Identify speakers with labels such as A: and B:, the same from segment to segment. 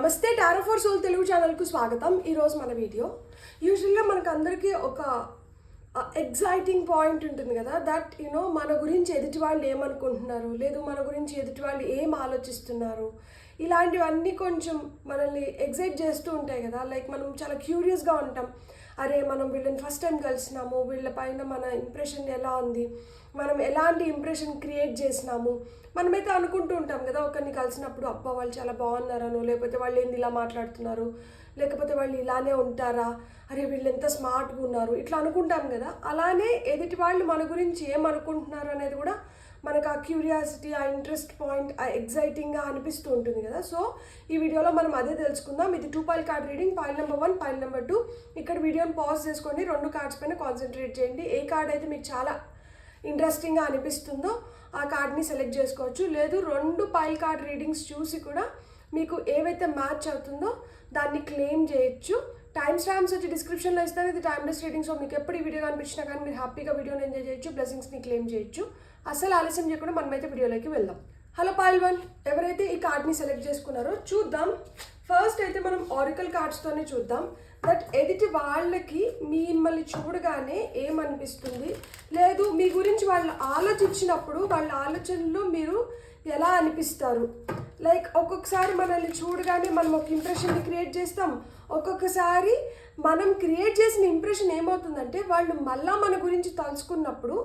A: నమస్తే tarot for soul Telugu ఛానల్కు స్వాగతం. ఈరోజు మన వీడియో యూజువల్గా మనకు అందరికీ ఒక ఎగ్జైటింగ్ పాయింట్ ఉంటుంది కదా, దట్ మన గురించి ఎదుటి వాళ్ళు ఏమనుకుంటున్నారు, లేదు మన గురించి ఎదుటి వాళ్ళు ఏం ఆలోచిస్తున్నారు, ఇలాంటివన్నీ కొంచెం మనల్ని ఎగ్జైట్ చేస్తూ ఉంటాయి కదా. లైక్ మనం చాలా క్యూరియస్గా ఉంటాం, అరే మనం వీళ్ళని ఫస్ట్ టైం కలిసినాము, వీళ్ళ పైన మన ఇంప్రెషన్ ఎలా ఉంది, మనం ఎలాంటి ఇంప్రెషన్ క్రియేట్ చేసినాము. మనమైతే అనుకుంటూ ఉంటాం కదా, ఒకరిని కలిసినప్పుడు అబ్బా వాళ్ళు చాలా బాగున్నారనో, లేకపోతే వాళ్ళు ఏంది ఇలా మాట్లాడుతున్నారు, లేకపోతే వాళ్ళు ఇలానే ఉంటారా, అరే వీళ్ళు ఎంత స్మార్ట్గా ఉన్నారు, ఇట్లా అనుకుంటాం కదా. అలానే ఎదుటి వాళ్ళు మన గురించి ఏమనుకుంటున్నారు అనేది కూడా మనకు ఆ క్యూరియాసిటీ, ఆ ఇంట్రెస్ట్ పాయింట్, ఆ ఎగ్జైటింగ్గా అనిపిస్తూ ఉంటుంది కదా. సో ఈ వీడియోలో మనం అదే తెలుసుకుందాం. ఇది 2 pile card reading, pile number 1, pile number 2. ఇక్కడ వీడియోని పాజ్ చేసుకోండి, 2 కార్డ్స్ పైన కాన్సన్ట్రేట్ చేయండి. ఏ కార్డ్ అయితే మీకు చాలా ఇంట్రెస్టింగ్గా అనిపిస్తుందో ఆ కార్డ్ని సెలెక్ట్ చేసుకోవచ్చు. లేదు 2 పైల్ కార్డ్ రీడింగ్స్ చూసి కూడా మీకు ఏవైతే మ్యాచ్ అవుతుందో దాన్ని క్లెయిమ్ చేయొచ్చు. టైం స్టాంప్స్ వచ్చి డిస్క్రిప్షన్లో ఇస్తాను. ఇది టైమ్లెస్ రీడింగ్. సో మీకు ఎప్పుడు ఈ వీడియో కనిపించినా కానీ మీరు హ్యాపీగా వీడియోని ఎంజాయ్ చేయొచ్చు, బ్లెస్సింగ్స్ని క్లెయిమ్ చేయొచ్చు. అసలు ఆలస్యం చేయకుండా మనమైతే వీడియోలోకి వెళ్దాం. హలో పైల్ 1, ఎవరైతే ఈ కార్డ్ని సెలెక్ట్ చేసుకున్నారో చూద్దాం. ఫస్ట్ అయితే మనం ఆరికల్ కార్డ్స్తోనే చూద్దాం. దట్ ఎదుటి వాళ్ళకి మిమ్మల్ని చూడగానే ఏమనిపిస్తుంది, లేదు మీ గురించి వాళ్ళు ఆలోచించినప్పుడు వాళ్ళ ఆలోచనలో మీరు ఎలా అనిపిస్తారు. లైక్ ఒక్కొక్కసారి మనల్ని చూడగానే మనం ఒక ఇంప్రెషన్ని క్రియేట్ చేస్తాం. ఒక్కొక్కసారి మనం క్రియేట్ చేసిన ఇంప్రెషన్ ఏమవుతుందంటే వాళ్ళు మళ్ళా మన గురించి తలుచుకున్నప్పుడు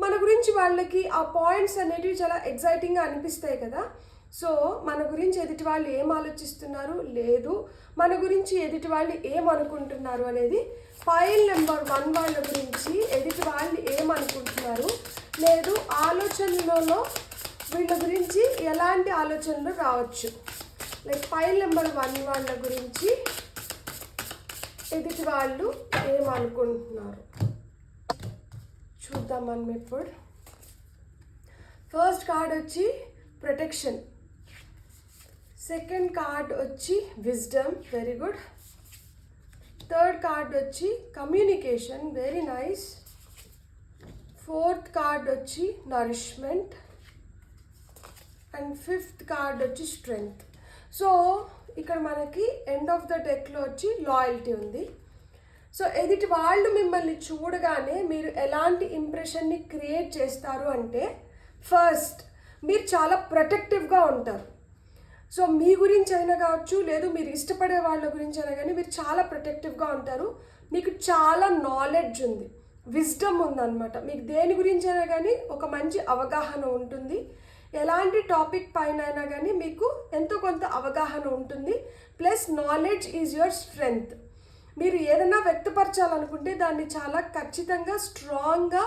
A: మన గురించి వాళ్ళకి ఆ పాయింట్స్ అనేటివి చాలా ఎగ్జైటింగ్గా అనిపిస్తాయి కదా. సో మన గురించి ఎదుటి వాళ్ళు ఏం ఆలోచిస్తున్నారు, లేదు మన గురించి ఎదుటి వాళ్ళు ఏమనుకుంటున్నారు అనేది పైల్ నెంబర్ 1 వాళ్ళ గురించి ఎదుటి వాళ్ళు ఏమనుకుంటున్నారు, లేదు ఆలోచనలలో వీళ్ళ గురించి ఎలాంటి ఆలోచనలు రావచ్చు. లైక్ పైల్ నెంబర్ 1 వాళ్ళ గురించి ఎదుటి వాళ్ళు ఏమనుకుంటున్నారు చూద్దాం మనం ఇప్పుడు. ఫస్ట్ కార్డ్ వచ్చి ప్రొటెక్షన్, సెకండ్ కార్డ్ వచ్చి wisdom, very good. Third card వచ్చి communication, very nice. Fourth card వచ్చి నరిష్మెంట్ అండ్ ఫిఫ్త్ కార్డ్ వచ్చి స్ట్రెంగ్త్. సో ఇక్కడ మనకి ఎండ్ ఆఫ్ ద డెక్లో వచ్చి లాయల్టీ ఉంది. సో ఎదుటి వాళ్ళు మిమ్మల్ని చూడగానే మీరు ఎలాంటి ఇంప్రెషన్ని క్రియేట్ చేస్తారు అంటే, ఫస్ట్ మీరు చాలా ప్రొటెక్టివ్గా ఉంటారు. సో మీ గురించి అయినా కావచ్చు, లేదు మీరు ఇష్టపడే వాళ్ళ గురించి అయినా కానీ మీరు చాలా ప్రొటెక్టివ్గా ఉంటారు. మీకు చాలా నాలెడ్జ్ ఉంది, విజ్డమ్ ఉందన్నమాట. మీకు దేని గురించి అయినా కానీ ఒక మంచి అవగాహన ఉంటుంది. ఎలాంటి టాపిక్ పైన అయినా కానీ మీకు ఎంతో కొంత అవగాహన ఉంటుంది. Plus knowledge is your strength. మీరు ఏదైనా వ్యక్తపరచాలనుకుంటే దాన్ని చాలా ఖచ్చితంగా, స్ట్రాంగ్గా,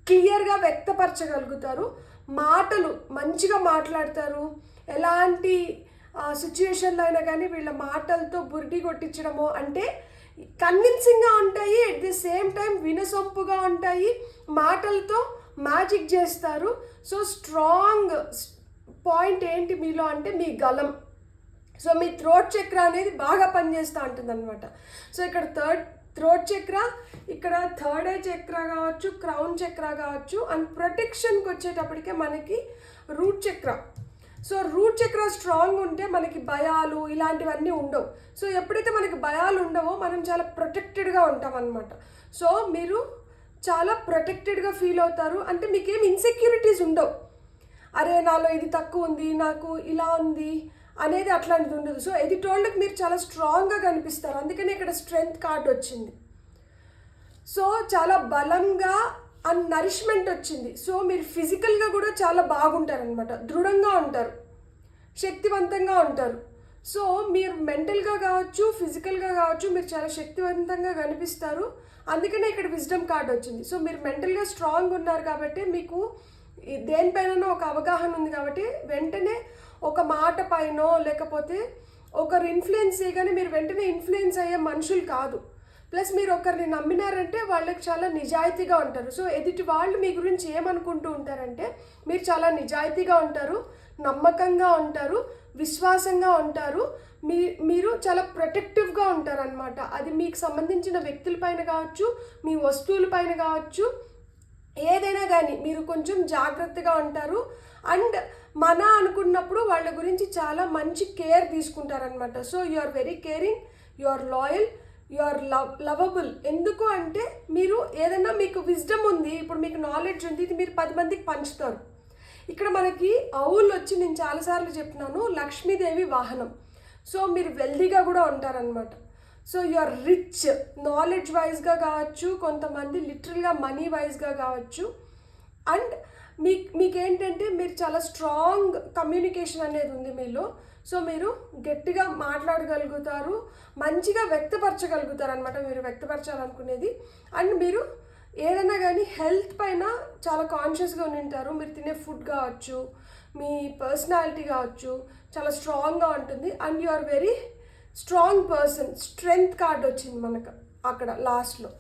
A: క్లియర్గా వ్యక్తపరచగలుగుతారు. మాటలు మంచిగా మాట్లాడతారు. ఎలాంటి సిచ్యువేషన్లో అయినా కానీ వీళ్ళ మాటలతో బురిడి కొట్టించడము అంటే కన్విన్సింగ్గా ఉంటాయి, ఎట్ ది సేమ్ టైం వినసొంపుగా ఉంటాయి, మాటలతో మ్యాజిక్ చేస్తారు. సో స్ట్రాంగ్ పాయింట్ ఏంటి మీలో అంటే మీ గలం. సో మీ థ్రోట్ చక్ర అనేది బాగా పనిచేస్తూ ఉంటుంది అనమాట. సో ఇక్కడ థ్రోట్ చక్ర, ఇక్కడ థర్డ్ ఐ చక్ర కావచ్చు, క్రౌన్ చక్ర కావచ్చు. అండ్ ప్రొటెక్షన్కి వచ్చేటప్పటికే మనకి రూట్ చక్ర. సో రూట్ చక్ర స్ట్రాంగ్ ఉంటే మనకి భయాలు ఇలాంటివన్నీ ఉండవు. సో ఎప్పుడైతే మనకి భయాలు ఉండవో మనం చాలా ప్రొటెక్టెడ్గా ఉంటాం అనమాట. సో మీరు చాలా ప్రొటెక్టెడ్గా ఫీల్ అవుతారు. అంటే మీకేం ఇన్సెక్యూరిటీస్ ఉండవు, అరే నాలో ఇది తక్కువ ఉంది, నాకు ఇలా ఉంది అనేది అట్లాంటిది ఉండదు. సో ఎదుటోళ్ళకి మీరు చాలా స్ట్రాంగ్గా కనిపిస్తారు. అందుకని ఇక్కడ స్ట్రెంగ్త్ కార్డ్ వచ్చింది. సో చాలా బలంగా అండ్ నరిష్మెంట్ వచ్చింది. సో మీరు ఫిజికల్గా కూడా చాలా బాగుంటారనమాట, దృఢంగా ఉంటారు, శక్తివంతంగా ఉంటారు. సో మీరు మెంటల్గా కావచ్చు, ఫిజికల్గా కావచ్చు, మీరు చాలా శక్తివంతంగా కనిపిస్తారు. అందుకనే ఇక్కడ విజ్డమ్ కార్డ్ వచ్చింది. సో మీరు మెంటల్గా స్ట్రాంగ్ ఉన్నారు కాబట్టి మీకు దేనిపైన ఒక అవగాహన ఉంది కాబట్టి వెంటనే ఒక మాట పైనో లేకపోతే ఒకరు ఇన్ఫ్లుయెన్స్ చేయగానే మీరు వెంటనే ఇన్ఫ్లుయెన్స్ అయ్యే మనుషులు కాదు. ప్లస్ మీరు ఒకరిని నమ్మినారంటే వాళ్ళకి చాలా నిజాయితీగా ఉంటారు. సో ఎదుటి వాళ్ళు మీ గురించి ఏమనుకుంటూ ఉంటారంటే మీరు చాలా నిజాయితీగా ఉంటారు, నమ్మకంగా ఉంటారు, విశ్వాసంగా ఉంటారు, మీరు చాలా ప్రొటెక్టివ్గా ఉంటారనమాట. అది మీకు సంబంధించిన వ్యక్తులపైన కావచ్చు, మీ వస్తువులపైన కావచ్చు, ఏదైనా కానీ మీరు కొంచెం జాగ్రత్తగా ఉంటారు. అండ్ మన అనుకున్నప్పుడు వాళ్ళ గురించి చాలా మంచి కేర్ తీసుకుంటారనమాట. So you are very caring, you are loyal, you are lovable. ఎందుకు అంటే మీరు ఏదైనా మీకు విజ్డమ్ ఉంది, ఇప్పుడు మీకు నాలెడ్జ్ ఉంది, ఇది మీరు 10 మందికి పంచుతారు. ఇక్కడ మనకి ఆవులు వచ్చి నేను చాలాసార్లు చెప్తున్నాను లక్ష్మీదేవి వాహనం. సో మీరు వెల్దీగా కూడా ఉంటారనమాట. So you are rich, knowledge వైజ్గా కావచ్చు, కొంతమంది లిటరల్గా మనీ వైజ్గా కావచ్చు. అండ్ మీకేంటంటే మీరు చాలా స్ట్రాంగ్ కమ్యూనికేషన్ అనేది ఉంది మీలో. సో మీరు గట్టిగా మాట్లాడగలుగుతారు, మంచిగా వ్యక్తపరచగలుగుతారు అనమాట మీరు వ్యక్తపరచాలనుకునేది. అండ్ మీరు ఏదైనా కానీ హెల్త్ పైన చాలా కాన్షియస్గా ఉంటారు. మీరు తినే ఫుడ్ కావచ్చు, మీ పర్సనాలిటీ కావచ్చు, చాలా స్ట్రాంగ్గా ఉంటుంది. And you are very strong person. Strength card వచ్చింది మనకు అక్కడ లాస్ట్లో.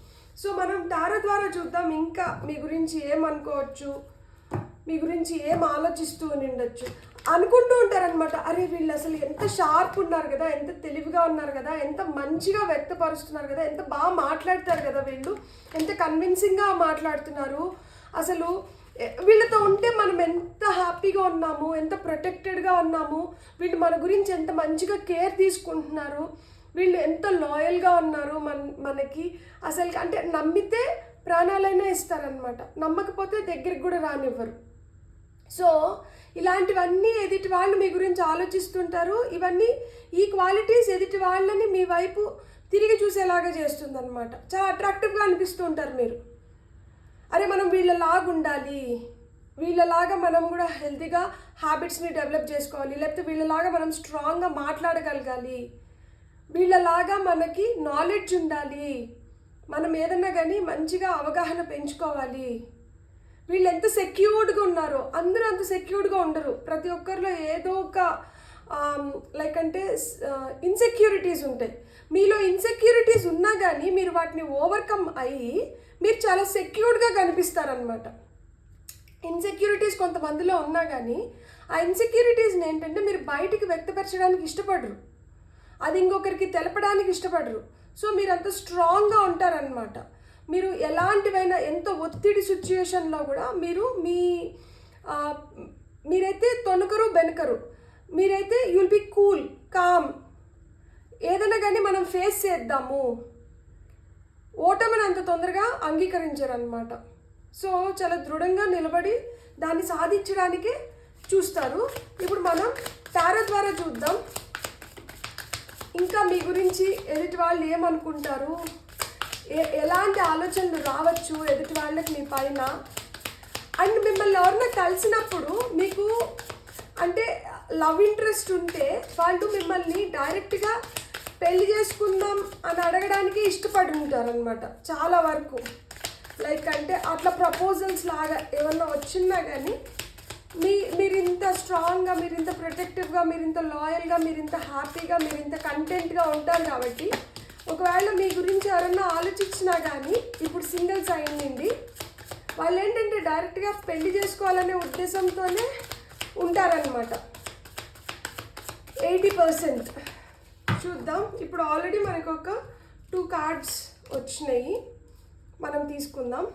A: సో మనం టారో ద్వారా చూద్దాం ఇంకా మీ గురించి ఏమనుకోవచ్చు, మీ గురించి ఏం ఆలోచిస్తూ ఉండొచ్చు. అనుకుంటూ ఉంటారనమాట, అరే వీళ్ళు అసలు ఎంత షార్ప్ ఉన్నారు కదా, ఎంత తెలివిగా ఉన్నారు కదా, ఎంత మంచిగా వ్యక్తపరుస్తున్నారు కదా, ఎంత బాగా మాట్లాడతారు కదా వీళ్ళు, ఎంత కన్విన్సింగ్గా మాట్లాడుతున్నారు, అసలు వీళ్ళతో ఉంటే మనం ఎంత హ్యాపీగా ఉన్నాము, ఎంత ప్రొటెక్టెడ్గా ఉన్నాము, వీళ్ళు మన గురించి ఎంత మంచిగా కేర్ తీసుకుంటున్నారు, వీళ్ళు ఎంత లాయల్గా ఉన్నారు మనకి అసలు. అంటే నమ్మితే ప్రాణాలైనా ఇస్తారనమాట, నమ్మకపోతే దగ్గరికి కూడా రానివ్వరు. సో ఇలాంటివన్నీ ఎదుటి వాళ్ళు మీ గురించి ఆలోచిస్తుంటారు. ఇవన్నీ ఈ క్వాలిటీస్ ఎదుటి వాళ్ళని మీ వైపు తిరిగి చూసేలాగా చేస్తుందన్నమాట. చాలా అట్రాక్టివ్గా అనిపిస్తూ ఉంటారు మీరు. అరే మనం వీళ్ళలాగా ఉండాలి, వీళ్ళలాగా మనం కూడా హెల్తీగా హ్యాబిట్స్ని డెవలప్ చేసుకోవాలి, లేకపోతే వీళ్ళలాగా మనం స్ట్రాంగ్గా మాట్లాడగలగాలి, వీళ్ళలాగా మనకి నాలెడ్జ్ ఉండాలి, మనం ఏదన్నా కానీ మంచిగా అవగాహన పెంచుకోవాలి. వీళ్ళు ఎంత సెక్యూర్డ్గా ఉన్నారో, అందరూ అంత సెక్యూర్డ్గా ఉండరు. ప్రతి ఒక్కరిలో ఏదో ఒక లైక్ అంటే ఇన్సెక్యూరిటీస్ ఉంటాయి. మీలో ఇన్సెక్యూరిటీస్ ఉన్నా కానీ మీరు వాటిని ఓవర్కమ్ అయ్యి మీరు చాలా సెక్యూర్డ్గా కనిపిస్తారనమాట. ఇన్సెక్యూరిటీస్ కొంతమందిలో ఉన్నా కానీ ఆ ఇన్సెక్యూరిటీస్ని ఏంటంటే మీరు బయటికి వ్యక్తపరచడానికి ఇష్టపడరు, అది ఇంకొకరికి తెలపడానికి ఇష్టపడరు. సో మీరు అంత స్ట్రాంగ్గా ఉంటారనమాట. మీరు ఎలాంటివైనా ఎంత ఒత్తిడి సిచ్యుయేషన్లో కూడా మీరైతే తొణకరు బెనకరు, మీరైతే యుల్ బి కూల్ కామ్. ఏదైనా కానీ మనం ఫేస్ చేద్దాము, ఓటమిని అంత తొందరగా అంగీకరించరనమాట. సో చాలా దృఢంగా నిలబడి దాన్ని సాధించడానికే చూస్తారు. ఇప్పుడు మనం టారో ద్వారా చూద్దాం ఇంకా మీ గురించి ఎదుటి వాళ్ళు ఏమనుకుంటారు, ఎలాంటి ఆలోచనలు రావచ్చు ఎదుటి వాళ్ళకి మీ పైన. అండ్ మిమ్మల్ని ఎవరన్నా కలిసినప్పుడు మీకు అంటే లవ్ ఇంట్రెస్ట్ ఉంటే వాళ్ళు మిమ్మల్ని డైరెక్ట్గా పెళ్లి చేసుకుందాం అని అడగడానికి ఇష్టపడి ఉంటారనమాట చాలా వరకు. లైక్ అంటే అట్లా ప్రపోజల్స్ లాగా ఏమన్నా వచ్చినా కానీ మీరు ఇంత స్ట్రాంగ్గా, మీరు ఇంత ప్రొటెక్టివ్గా, మీరు ఇంత లాయల్గా, మీరు ఇంత హ్యాపీగా, మీరు ఇంత కంటెంట్గా ఉంటారు కాబట్టి ఒకవేళ మీ గురించి ఎవరన్నా ఆలోచించినా కానీ ఇప్పుడు సింగిల్స్ అయ్యింది వాళ్ళు ఏంటంటే డైరెక్ట్గా పెళ్లి చేసుకోవాలనే ఉద్దేశంతోనే ఉంటారనమాట 80%. చూద్దాం ఇప్పుడు ఆల్రెడీ మనకు ఒక 2 కార్డ్స్ వచ్చినాయి, మనం తీసుకుందాం.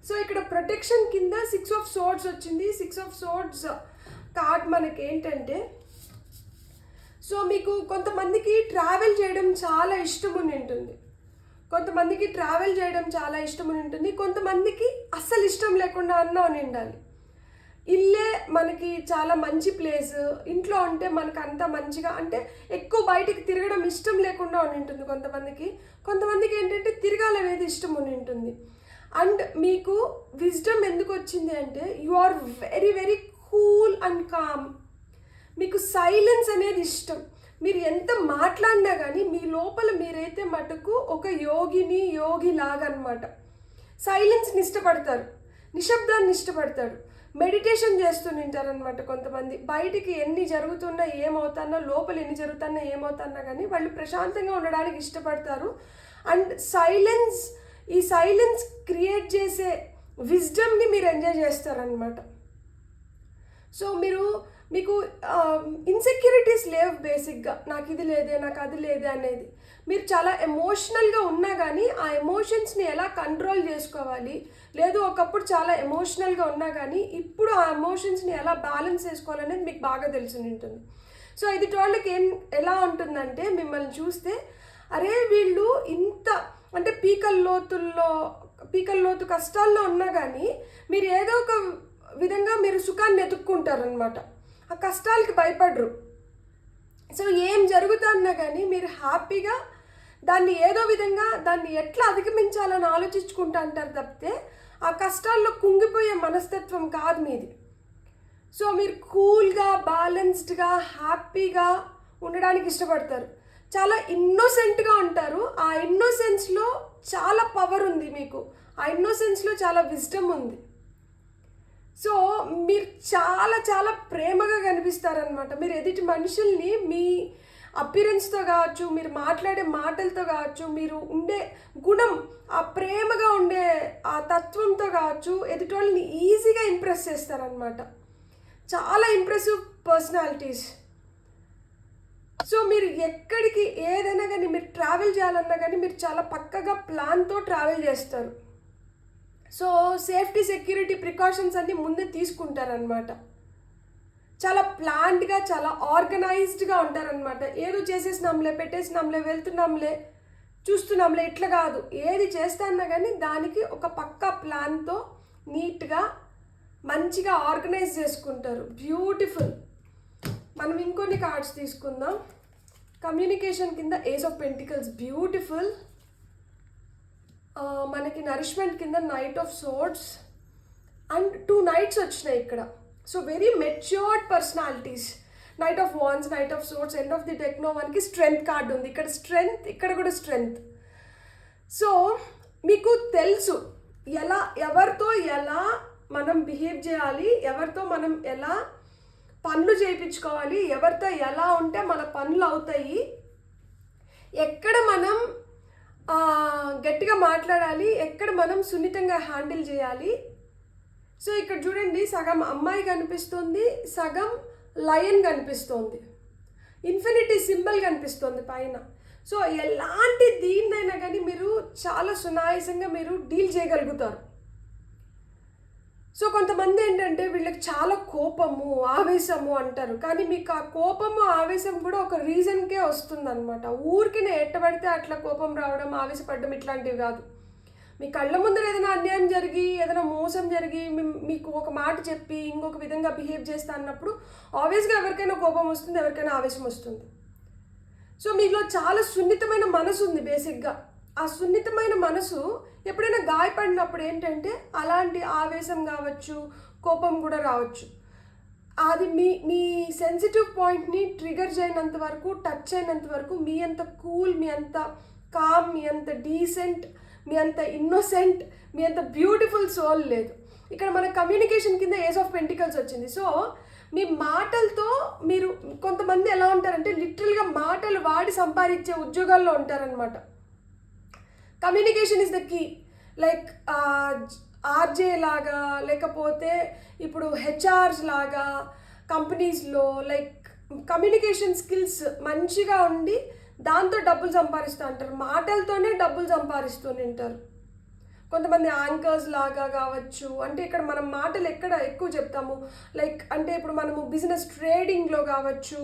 A: సో ఇక్కడ ప్రొటెక్షన్ కింద 6 ఆఫ్ సోర్డ్స్ వచ్చింది. 6 ఆఫ్ సోర్డ్స్ కార్డ్ మనకి ఏంటంటే, సో మీకు కొంతమందికి ట్రావెల్ చేయడం చాలా ఇష్టం ఉంటుంది, కొంతమందికి ట్రావెల్ చేయడం చాలా ఇష్టం ఉంటుంది, కొంతమందికి అస్సలు ఇష్టం లేకుండా అన్నా ఉండాలి. ఇల్లే మనకి చాలా మంచి ప్లేస్, ఇంట్లో ఉంటే మనకు అంత మంచిగా అంటే ఎక్కువ బయటికి తిరగడం ఇష్టం లేకుండా ఉంటుంది కొంతమందికి. కొంతమందికి ఏంటంటే తిరగాలనేది ఇష్టం ఉంటుంది. అండ్ మీకు విజ్డమ్ ఎందుకు వచ్చింది అంటే you are very very cool and calm. మీకు సైలెన్స్ అనేది ఇష్టం. మీరు ఎంత మాట్లాడినా కానీ మీ లోపల మీరైతే మటుకు ఒక యోగి లాగా అనమాట. సైలెన్స్ని ఇష్టపడతారు, నిశ్శబ్దాన్ని ఇష్టపడతారు, మెడిటేషన్ చేస్తుంటారనమాట. కొంతమంది బయటికి ఎన్ని జరుగుతున్నా ఏమవుతున్నా, లోపల ఎన్ని జరుగుతున్నా ఏమవుతున్నా కానీ వాళ్ళు ప్రశాంతంగా ఉండడానికి ఇష్టపడతారు. అండ్ ఈ సైలెన్స్ క్రియేట్ చేసే విజ్డమ్ని మీరు ఎంజాయ్ చేస్తారనమాట. సో మీరు మీకు ఇన్సెక్యూరిటీస్ లేవు బేసిక్గా, నాకు ఇది లేదే, నాకు అది లేదే అనేది. మీరు చాలా ఎమోషనల్గా ఉన్నా కానీ ఆ ఎమోషన్స్ని ఎలా కంట్రోల్ చేసుకోవాలి, లేదు ఒకప్పుడు చాలా ఎమోషనల్గా ఉన్నా కానీ ఇప్పుడు ఆ ఎమోషన్స్ని ఎలా బ్యాలెన్స్ చేసుకోవాలనేది మీకు బాగా తెలిసి ఉంటుంది. సో ఎదుటి వాళ్ళకి ఎలా ఉంటుందంటే మిమ్మల్ని చూస్తే, అరే వీళ్ళు ఇంత అంటే పీకల లోతు కష్టాల్లో ఉన్నా కానీ మీరు ఏదో ఒక విధంగా మీరు సుఖాన్ని ఎత్తుక్కుంటారనమాట. ఆ కష్టాలకి భయపడరు. సో ఏం జరుగుతున్నా కానీ మీరు హ్యాపీగా దాన్ని ఏదో విధంగా దాన్ని ఎట్లా అధిగమించాలని ఆలోచించుకుంటూ అంటారు తప్పితే ఆ కష్టాల్లో కుంగిపోయే మనస్తత్వం కాదు మీది. సో మీరు కూల్గా, బ్యాలెన్స్డ్గా, హ్యాపీగా ఉండడానికి ఇష్టపడతారు. చాలా ఇన్నోసెంట్గా ఉంటారు. ఆ ఇన్నోసెన్స్లో చాలా పవర్ ఉంది మీకు. ఆ ఇన్నోసెన్స్లో చాలా విజ్డమ్ ఉంది. సో మీరు చాలా చాలా ప్రేమగా కనిపిస్తారనమాట. మీరు ఎదుటి మనుషుల్ని మీ అపిరెన్స్తో కావచ్చు, మీరు మాట్లాడే మాటలతో కావచ్చు, మీరు ఉండే గుణం, ఆ ప్రేమగా ఉండే ఆ తత్వంతో కావచ్చు, ఎదుటి వాళ్ళని ఈజీగా ఇంప్రెస్ చేస్తారనమాట. చాలా ఇంప్రెసివ్ పర్సనాలిటీస్. సో మీరు ఎక్కడికి ఏదైనా కానీ మీరు ట్రావెల్ చేయాలన్నా కానీ మీరు చాలా పక్కగా ప్లాన్తో ట్రావెల్ చేస్తారు. సో సేఫ్టీ, సెక్యూరిటీ ప్రికాషన్స్ అన్నీ ముందే తీసుకుంటారనమాట. చాలా ప్లాన్డ్గా, చాలా ఆర్గనైజ్డ్గా ఉంటారనమాట. ఏదో చేసేసినాంలే, పెట్టేసినాంలే, వెళ్తున్నాంలే, చూస్తున్నాంలే, ఇట్లా కాదు. ఏది చేస్తాన్నా కానీ దానికి ఒక పక్కా ప్లాన్తో నీట్గా మంచిగా ఆర్గనైజ్ చేసుకుంటారు. బ్యూటిఫుల్. మనం ఇంకొన్ని కార్డ్స్ తీసుకుందాం. కమ్యూనికేషన్ కింద ఏస్ ఆఫ్ పెంటికల్స్, బ్యూటిఫుల్. మనకి నరిష్మెంట్ కింద knight of swords and 2 knights వచ్చినాయి ఇక్కడ. So very matured personalities. Knight of wands, knight of swords, end of the deck no వన్కి స్ట్రెంగ్త్ కార్డు ఉంది. ఇక్కడ స్ట్రెంగ్త్, ఇక్కడ కూడా స్ట్రెంగ్త్. సో మీకు తెలుసు ఎవరితో ఎలా మనం బిహేవ్ చేయాలి, ఎవరితో మనం ఎలా పనులు చేయించుకోవాలి, ఎవరితో ఎలా ఉంటే మన పనులు అవుతాయి, ఎక్కడ మనం గట్టిగా మాట్లాడాలి, ఎక్కడ మనం సున్నితంగా హ్యాండిల్ చేయాలి. సో ఇక్కడ చూడండి, సగం అమ్మాయి కనిపిస్తుంది, సగం లయన్ కనిపిస్తుంది, ఇన్ఫినిటీ సింబల్ కనిపిస్తుంది పైన. సో ఎలాంటి దీన్నైనా కానీ మీరు చాలా సునాయాసంగా మీరు డీల్ చేయగలుగుతారు. సో కొంతమంది ఏంటంటే వీళ్ళకి చాలా కోపము, ఆవేశము అంటారు. కానీ మీకు ఆ కోపము, ఆవేశం కూడా ఒక రీజన్కే వస్తుందన్నమాట. ఊరికి ఎట్టబడితే అట్లా కోపం రావడం, ఆవేశపడడం ఇట్లాంటివి కాదు. మీ కళ్ళ ముందర ఏదైనా అన్యాయం జరిగి, ఏదైనా మోసం జరిగి, మీకు ఒక మాట చెప్పి ఇంకొక విధంగా బిహేవ్ చేస్తా అన్నప్పుడు ఆబ్వియస్గా ఎవరికైనా కోపం వస్తుంది, ఎవరికైనా ఆవేశం వస్తుంది. సో మీలో చాలా సున్నితమైన మనసు ఉంది బేసిక్గా. ఆ సున్నితమైన మనసు ఎప్పుడైనా గాయపడినప్పుడు ఏంటంటే అలాంటి ఆవేశం కావచ్చు, కోపం కూడా రావచ్చు. అది మీ సెన్సిటివ్ పాయింట్ని ట్రిగర్ చేయనంత వరకు, టచ్ అయినంత వరకు మీ అంత కూల్, మీ అంత కామ్, మీ అంత డీసెంట్, మీ అంత ఇన్నోసెంట్, మీ అంత బ్యూటిఫుల్ సోల్ లేదు. ఇక్కడ మన కమ్యూనికేషన్ కింద ఏస్ ఆఫ్ పెంటికల్స్ వచ్చింది. సో మీ మాటలతో మీరు కొంతమంది ఎలా ఉంటారంటే లిటరల్గా మాటలు వాడి సంపాదించే ఉద్యోగాల్లో ఉంటారనమాట. Communication is the key. Like RJ లాగా, లేకపోతే ఇప్పుడు హెచ్ఆర్స్ లాగా కంపెనీస్లో లైక్ కమ్యూనికేషన్ స్కిల్స్ మంచిగా ఉండి దాంతో డబ్బులు సంపాదిస్తూ ఉంటారు. మాటలతోనే డబ్బులు సంపాదిస్తూ ఉంటారు. కొంతమంది యాంకర్స్ లాగా కావచ్చు. అంటే ఇక్కడ మనం మాటలు ఎక్కడ ఎక్కువ చెప్తాము, లైక్ అంటే ఇప్పుడు మనము బిజినెస్ ట్రేడింగ్లో కావచ్చు,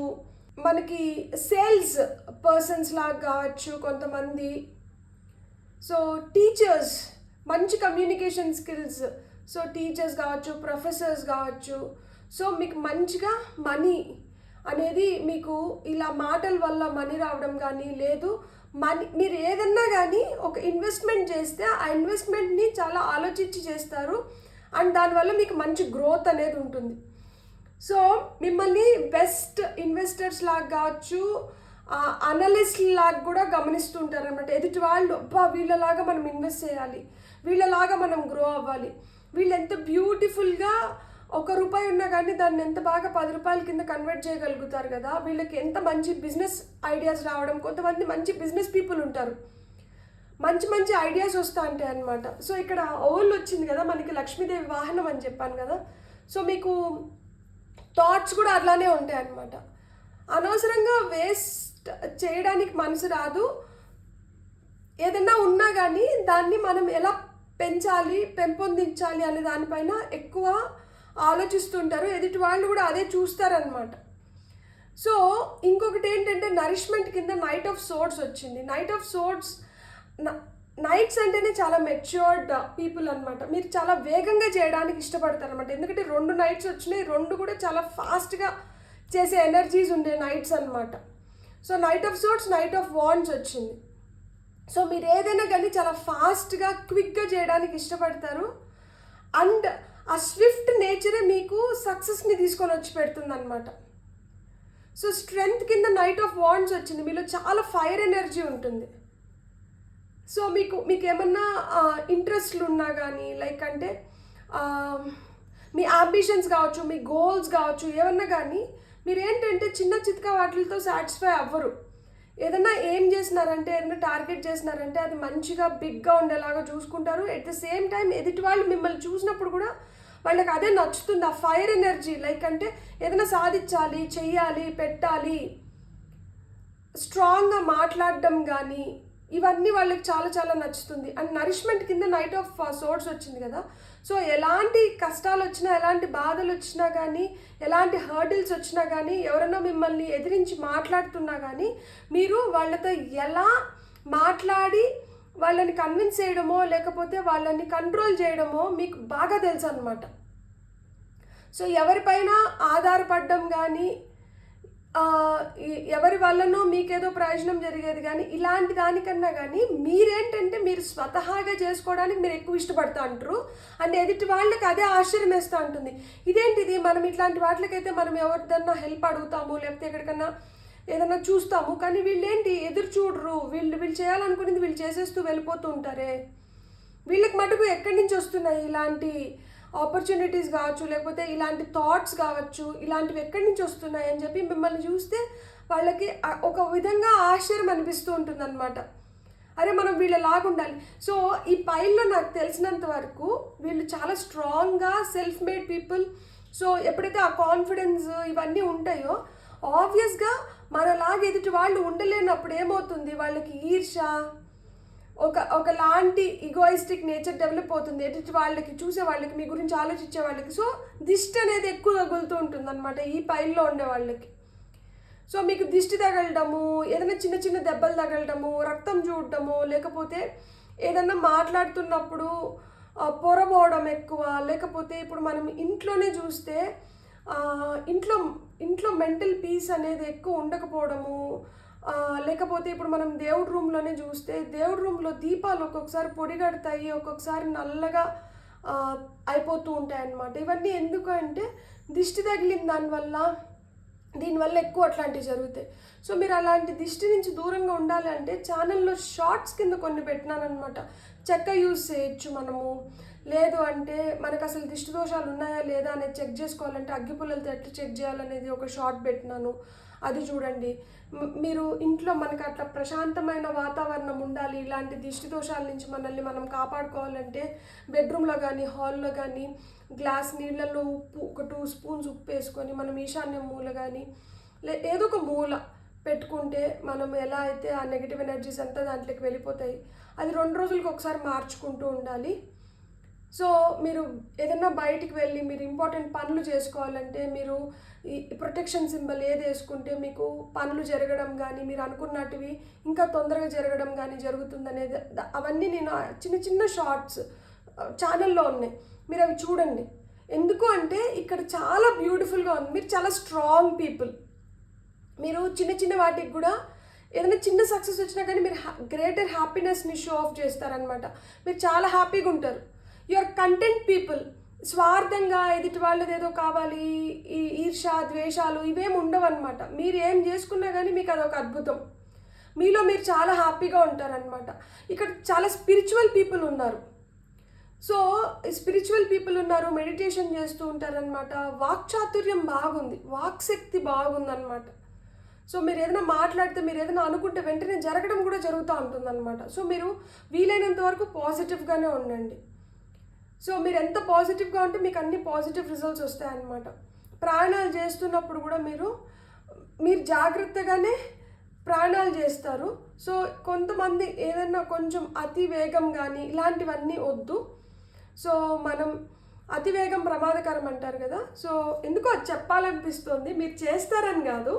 A: మనకి సేల్స్ పర్సన్స్ లాగా కావచ్చు కొంతమంది. సో టీచర్స్, మంచి కమ్యూనికేషన్ స్కిల్స్. సో టీచర్స్ కావచ్చు, ప్రొఫెసర్స్ కావచ్చు. సో మీకు మంచిగా మనీ అనేది మీకు ఇలా మాటల వల్ల మనీ రావడం కానీ, లేదు మీరు ఏదన్నా కానీ ఒక ఇన్వెస్ట్మెంట్ చేస్తే ఆ ఇన్వెస్ట్మెంట్ని చాలా ఆలోచించి చేస్తారు అండ్ దానివల్ల మీకు మంచి గ్రోత్ అనేది ఉంటుంది. సో మిమ్మల్ని బెస్ట్ ఇన్వెస్టర్స్ లాగా కావచ్చు, అనలిస్ట్ లాగా కూడా గమనిస్తుంటారు అనమాట. ఎదుటి వాళ్ళు వీళ్ళలాగా మనం ఇన్వెస్ట్ చేయాలి, వీళ్ళలాగా మనం గ్రో అవ్వాలి, వీళ్ళు ఎంత బ్యూటిఫుల్గా ₹1 ఉన్నా కానీ దాన్ని ఎంత బాగా 10 రూపాయల కింద కన్వర్ట్ చేయగలుగుతారు కదా, వీళ్ళకి ఎంత మంచి బిజినెస్ ఐడియాస్ రావడం. కొంతమంది మంచి బిజినెస్ పీపుల్ ఉంటారు, మంచి మంచి ఐడియాస్ వస్తూ ఉంటాయి అనమాట. సో ఇక్కడ ఓల్ వచ్చింది కదా మనకి, లక్ష్మీదేవి వాహనం అని చెప్పాను కదా. సో మీకు థాట్స్ కూడా అట్లానే ఉంటాయి అన్నమాట. అనవసరంగా వేస్ట్ చేయడానికి మనసు రాదు. ఏదైనా ఉన్నా కానీ దాన్ని మనం ఎలా పెంచాలి, పెంపొందించాలి అనే దానిపైన ఎక్కువ ఆలోచిస్తుంటారు. ఎదుటి వాళ్ళు కూడా అదే చూస్తారనమాట. సో ఇంకొకటి ఏంటంటే నరిష్మెంట్ కింద నైట్ ఆఫ్ సోర్డ్స్ వచ్చింది. నైట్ ఆఫ్ సోర్డ్స్, నైట్స్ అంటేనే చాలా మెచ్యూర్డ్ పీపుల్ అనమాట. మీరు చాలా వేగంగా చేయడానికి ఇష్టపడతారు అనమాట. ఎందుకంటే 2 నైట్స్ వచ్చినాయి, 2 కూడా చాలా ఫాస్ట్గా చేసే ఎనర్జీస్ ఉండే నైట్స్ అనమాట. So night of swords, knight of wands వచ్చింది. సో మీరు ఏదైనా కానీ చాలా ఫాస్ట్గా, క్విక్గా చేయడానికి ఇష్టపడతారు. అండ్ ఆ స్విఫ్ట్ నేచరే మీకు సక్సెస్ని తీసుకొని వచ్చి పెడుతుంది అనమాట. సో స్ట్రెంగ్త్ కింద నైట్ ఆఫ్ వాండ్స్ వచ్చింది. మీలో చాలా ఫైర్ ఎనర్జీ ఉంటుంది. సో మీకు ఏమన్నా ఇంట్రెస్ట్లు ఉన్నా కానీ, లైక్ అంటే మీ అంబిషన్స్ కావచ్చు, మీ గోల్స్ కావచ్చు, ఏమన్నా కానీ మీరు ఏంటంటే చిన్న చితక వాటితో సాటిస్ఫై అవ్వరు. ఏదైనా ఏం చేసినారంటే, ఏదైనా టార్గెట్ చేసినారంటే అది మంచిగా బిగ్గా ఉండేలాగా చూసుకుంటారు. ఎట్ ద సేమ్ టైం ఎదుటి వాళ్ళు మిమ్మల్ని చూసినప్పుడు కూడా వాళ్ళకి అదే నచ్చుతుంది, ఆ ఫైర్ ఎనర్జీ. లైక్ అంటే ఏదైనా సాధించాలి, చెయ్యాలి, పెట్టాలి, స్ట్రాంగ్గా మాట్లాడడం కానీ ఇవన్నీ వాళ్ళకి చాలా చాలా నచ్చుతుంది. అండ్ నరిష్మెంట్ కింద నైట్ ఆఫ్ సోర్డ్స్ వచ్చింది కదా. సో ఎలాంటి కష్టాలు వచ్చినా, ఎలాంటి బాధలు వచ్చినా కానీ, ఎలాంటి హర్డిల్స్ వచ్చినా కానీ, ఎవరైనా మిమ్మల్ని ఎదిరించి మాట్లాడుతున్నా కానీ మీరు వాళ్ళతో ఎలా మాట్లాడి వాళ్ళని కన్విన్స్ చేయడమో లేకపోతే వాళ్ళని కంట్రోల్ చేయడమో మీకు బాగా తెలుసు అనమాట. సో ఎవరిపైన ఆధారపడడం కానీ, ఎవరి వల్లనో మీకేదో ప్రయోజనం జరిగేది కానీ ఇలాంటి దానికన్నా కానీ మీరేంటంటే మీరు స్వతహాగా చేసుకోవడానికి మీరు ఎక్కువ ఇష్టపడుతూ అంటారు. అండ్ ఎదుటి వాళ్ళకి అదే ఆశ్చర్యం వేస్తూ ఉంటుంది. ఇదేంటిది, మనం ఇట్లాంటి వాటికైతే మనం ఎవరిదన్నా హెల్ప్ అడుగుతాము, లేకపోతే ఎక్కడికన్నా ఏదన్నా చూస్తాము, కానీ వీళ్ళేంటి ఎదురు చూడరు, వీళ్ళు చేయాలనుకునేది వీళ్ళు చేసేస్తూ వెళ్ళిపోతూ ఉంటారే. వీళ్ళకి మటుకు ఎక్కడి నుంచి వస్తున్నాయి ఇలాంటి ఆపర్చునిటీస్ కావచ్చు, లేకపోతే ఇలాంటి థాట్స్ కావచ్చు, ఇలాంటివి ఎక్కడి నుంచి వస్తున్నాయి అని చెప్పి మిమ్మల్ని చూస్తే వాళ్ళకి ఒక విధంగా ఆశ్చర్యం అనిపిస్తూ ఉంటుంది అనమాట. అరే మనం వీళ్ళలాగా ఉండాలి. సో ఈ పైల్లో నాకు తెలిసినంత వరకు వీళ్ళు చాలా స్ట్రాంగ్గా సెల్ఫ్ మేడ్ పీపుల్. సో ఎప్పుడైతే ఆ కాన్ఫిడెన్స్ ఇవన్నీ ఉంటాయో ఆబ్వియస్గా మనలాగా ఎదుటి వాళ్ళు ఉండలేనప్పుడు ఏమవుతుంది, వాళ్ళకి ఈర్ష, ఒకలాంటి ఈగోయిస్టిక్ నేచర్ డెవలప్ అవుతుంది ఎదుటి వాళ్ళకి, చూసే వాళ్ళకి, మీ గురించి ఆలోచించే వాళ్ళకి. సో దిష్టి అనేది ఎక్కువ తగులుతూ ఉంటుంది అనమాట ఈ పైల్లో ఉండే వాళ్ళకి. సో మీకు దిష్టి తగలడము, ఏదైనా చిన్న చిన్న దెబ్బలు తగలడము, రక్తం చూడటము, లేకపోతే ఏదన్నా మాట్లాడుతున్నప్పుడు పొరబోవడం ఎక్కువ, లేకపోతే ఇప్పుడు మనం ఇంట్లోనే చూస్తే ఇంట్లో మెంటల్ పీస్ అనేది ఎక్కువ ఉండకపోవడము, లేకపోతే ఇప్పుడు మనం దేవుడి రూమ్లోనే చూస్తే దేవుడి రూమ్లో దీపాలు ఒక్కొక్కసారి పొడిగడతాయి, ఒక్కొక్కసారి నల్లగా అయిపోతూ ఉంటాయి అన్నమాట. ఇవన్నీ ఎందుకు అంటే దిష్టి తగిలిన దీనివల్ల ఎక్కువ అట్లాంటివి జరుగుతాయి. సో మీరు అలాంటి దిష్టి నుంచి దూరంగా ఉండాలి అంటే ఛానల్లో షార్ట్స్ కింద కొన్ని పెట్టినానమాట. చెక్క యూజ్ చేయొచ్చు మనము, లేదు అంటే మనకు అసలు దిష్టి దోషాలు ఉన్నాయా లేదా అనేది చెక్ చేసుకోవాలంటే అగ్గిపుల్లలతో ఎట్లా చెక్ చేయాలనేది ఒక షార్ట్ పెట్టినాను, అది చూడండి. మీరు ఇంట్లో మనకు అట్లా ప్రశాంతమైన వాతావరణం ఉండాలి, ఇలాంటి దిష్టి దోషాల నుంచి మనల్ని మనం కాపాడుకోవాలంటే బెడ్రూమ్లో కానీ హాల్లో కానీ గ్లాస్ నీళ్ళల్లో ఉప్పు, ఒక 2 స్పూన్స్ ఉప్పు వేసుకొని మనం ఈశాన్య మూల కానీ ఏదో ఒక మూల పెట్టుకుంటే మనం ఎలా అయితే ఆ నెగిటివ్ ఎనర్జీస్ అంతా దాంట్లోకి వెళ్ళిపోతాయి. అది 2 రోజులకు ఒకసారి మార్చుకుంటూ ఉండాలి. సో మీరు ఏదైనా బయటికి వెళ్ళి మీరు ఇంపార్టెంట్ పనులు చేసుకోవాలంటే మీరు ఈ ప్రొటెక్షన్ సింబల్ ఏది వేసుకుంటే మీకు పనులు జరగడం కానీ, మీరు అనుకున్నటివి ఇంకా తొందరగా జరగడం కానీ జరుగుతుందనేది, అవన్నీ నేను చిన్న చిన్న షార్ట్స్ ఛానల్లో ఉన్నాయి, మీరు అవి చూడండి. ఎందుకు అంటే ఇక్కడ చాలా బ్యూటిఫుల్గా ఉంది. మీరు చాలా స్ట్రాంగ్ పీపుల్. మీరు చిన్న చిన్న వాటికి కూడా ఏదైనా చిన్న సక్సెస్ వచ్చినా కానీ మీరు గ్రేటర్ హ్యాపీనెస్ని షో ఆఫ్ చేస్తారనమాట. మీరు చాలా హ్యాపీగా ఉంటారు. Your content people. స్వార్థంగా ఎదుటి వాళ్ళది ఏదో కావాలి, ఈ ఈర్ష, ద్వేషాలు ఇవేం ఉండవన్నమాట. మీరు ఏం చేసుకున్నా కానీ మీకు అదొక అద్భుతం. మీలో మీరు చాలా హ్యాపీగా ఉంటారనమాట. ఇక్కడ చాలా స్పిరిచువల్ పీపుల్ ఉన్నారు. సో స్పిరిచువల్ పీపుల్ ఉన్నారు, మెడిటేషన్ చేస్తూ ఉంటారనమాట. వాక్చాతుర్యం బాగుంది, వాక్శక్తి బాగుందన్నమాట. సో మీరు ఏదైనా మాట్లాడితే, మీరు ఏదైనా అనుకుంటే వెంటనే జరగడం కూడా జరుగుతూ ఉంటుందన్నమాట. సో మీరు వీలైనంత వరకు పాజిటివ్గానే ఉండండి. సో మీరు ఎంత పాజిటివ్గా ఉంటే మీకు అన్ని పాజిటివ్ రిజల్ట్స్ వస్తాయన్నమాట. ప్రాణాలు చేస్తున్నప్పుడు కూడా మీరు జాగ్రత్తగానే ప్రాణాలు చేస్తారు. సో కొంతమంది ఏదైనా కొంచెం అతి వేగం కానీ ఇలాంటివన్నీ వద్దు. సో మనం అతి వేగం ప్రమాదకరం అంటారు కదా, సో ఎందుకో అది చెప్పాలనిపిస్తుంది. మీరు చేస్తారని కాదు,